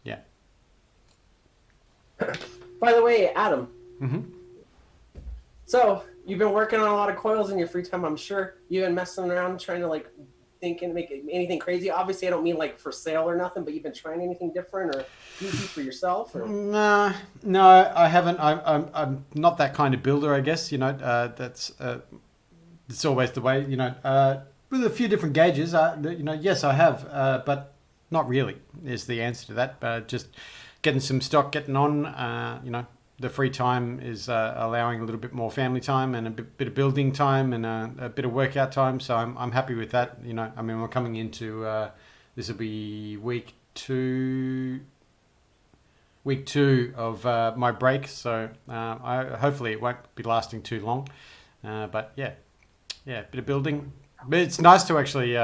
[SPEAKER 2] Yeah.
[SPEAKER 3] By the way, Adam.
[SPEAKER 2] Mm-hmm.
[SPEAKER 3] So you've been working on a lot of coils in your free time, I'm sure. You've been messing around trying to like think and make anything crazy. Obviously, I don't mean like for sale or nothing, but you've been trying anything different or easy for yourself. Or?
[SPEAKER 2] No, I haven't. I'm not that kind of builder, I guess. That's it's always the way. With a few different gauges. Yes, I have, but not really. Is the answer to that. Just getting some stock, getting on. The free time is allowing a little bit more family time and a bit of building time and a bit of workout time. So I'm happy with that. We're coming into this will be week two of my break. So hopefully it won't be lasting too long. But yeah, a bit of building. But it's nice to actually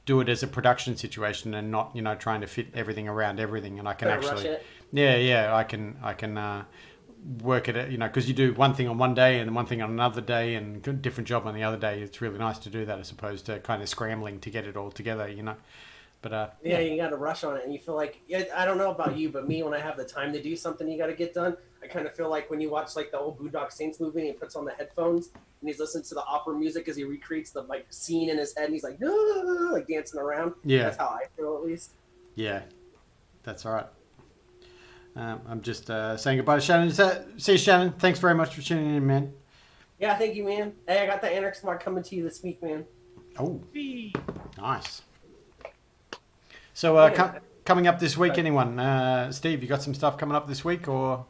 [SPEAKER 2] do it as a production situation and not trying to fit everything around everything. And I can actually I can work at it, because you do one thing on one day and one thing on another day and different job on the other day. It's really nice to do that as opposed to kind of scrambling to get it all together, But
[SPEAKER 3] you got to rush on it, and you feel like I don't know about you, but me, when I have the time to do something, you got to get done. I kind of feel like when you watch like the old Boondock Saints movie, and he puts on the headphones and he's listening to the opera music as he recreates the like scene in his head, and he's like, no, like dancing around.
[SPEAKER 2] Yeah,
[SPEAKER 3] that's how I feel at least.
[SPEAKER 2] Yeah, that's all right. I'm just saying goodbye to Shannon. See you, Shannon. Thanks very much for tuning in, man.
[SPEAKER 3] Yeah, thank you, man. Hey, I got the Anarchist Mark coming to you this week, man.
[SPEAKER 2] Oh, nice. So coming up this week, anyone? Steve, you got some stuff coming up this week, or?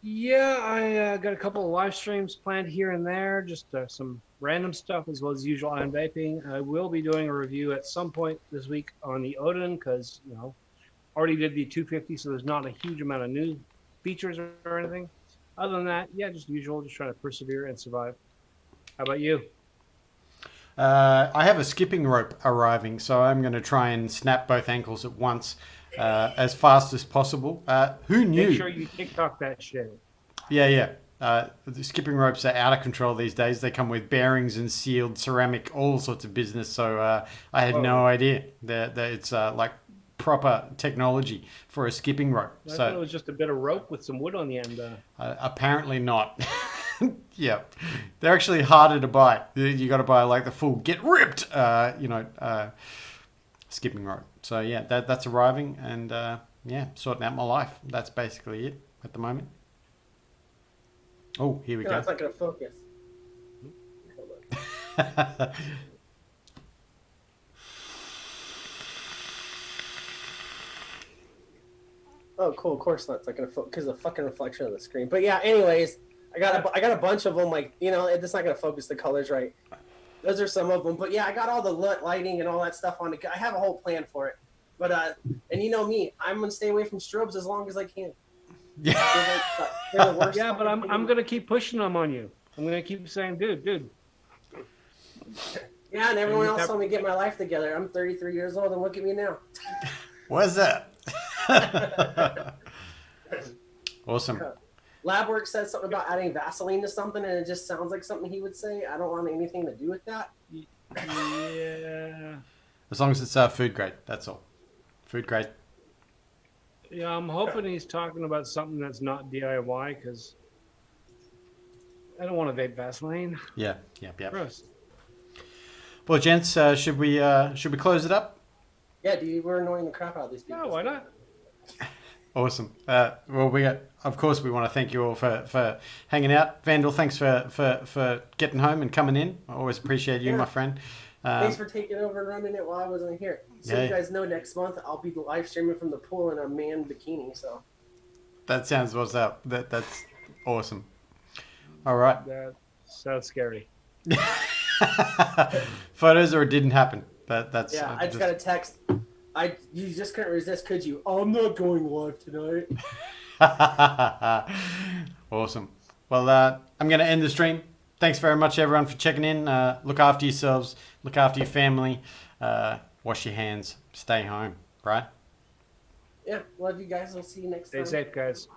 [SPEAKER 1] Yeah, I got a couple of live streams planned here and there, just some random stuff as well as usual on vaping. I will be doing a review at some point this week on the Odin because, already did the 250, so there's not a huge amount of new features or anything. Other than that, yeah, just usual, just trying to persevere and survive. How about you?
[SPEAKER 2] I have a skipping rope arriving, so I'm going to try and snap both ankles at once as fast as possible. Who knew?
[SPEAKER 1] Make sure you TikTok that shit.
[SPEAKER 2] Yeah. The skipping ropes are out of control these days. They come with bearings and sealed ceramic, all sorts of business. So I had no idea that it's like proper technology for a skipping rope.
[SPEAKER 1] I thought it was just a bit of rope with some wood on the end.
[SPEAKER 2] Apparently not. Yeah, they're actually harder to buy. You got to buy like the full get ripped, skipping rope. So yeah, that's arriving and sorting out my life. That's basically it at the moment. Oh, here we go.
[SPEAKER 3] It's not gonna focus. Oh, cool. Of course not. It's not gonna focus because of the fucking reflection of the screen. But yeah, anyways. I got a bunch of them, like, it's not going to focus the colors right. Those are some of them. But, yeah, I got all the lighting and all that stuff on it. I have a whole plan for it. But, and you know me, I'm going to stay away from strobes as long as I can.
[SPEAKER 2] Yeah.
[SPEAKER 1] Yeah, but I'm going to keep pushing them on you. I'm going to keep saying, dude.
[SPEAKER 3] Yeah, and everyone else told me to get my life together. I'm 33 years old, and look at me now.
[SPEAKER 2] What's that? Awesome.
[SPEAKER 3] Labwork said something about adding Vaseline to something, and it just sounds like something he would say. I don't want anything to do with that.
[SPEAKER 1] Yeah.
[SPEAKER 2] As long as it's food grade, that's all. Food grade.
[SPEAKER 1] Yeah, I'm hoping he's talking about something that's not DIY because I don't want to vape Vaseline.
[SPEAKER 2] Yeah.
[SPEAKER 1] Gross.
[SPEAKER 2] Well, gents, should we close it up?
[SPEAKER 3] Yeah, dude, we're annoying the crap out of these people.
[SPEAKER 1] No, why not?
[SPEAKER 2] Awesome. Of course, we want to thank you all for hanging out. Vandal, thanks for getting home and coming in. I always appreciate you, my friend.
[SPEAKER 3] Thanks for taking over and running it while I wasn't here. So you guys know next month I'll be live streaming from the pool in a man bikini. So
[SPEAKER 2] that sounds what's up. That's awesome. All right.
[SPEAKER 1] That sounds scary.
[SPEAKER 2] Photos or it didn't happen. That's
[SPEAKER 3] I just got a text. You just couldn't resist, could you? Oh, I'm not going live tonight.
[SPEAKER 2] Awesome. Well, I'm going to end the stream. Thanks very much, everyone, for checking in. Look after yourselves. Look after your family. Wash your hands. Stay home. Right?
[SPEAKER 3] Yeah. Love you guys. We'll see you next time.
[SPEAKER 1] Stay safe, guys.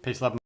[SPEAKER 2] Peace, love,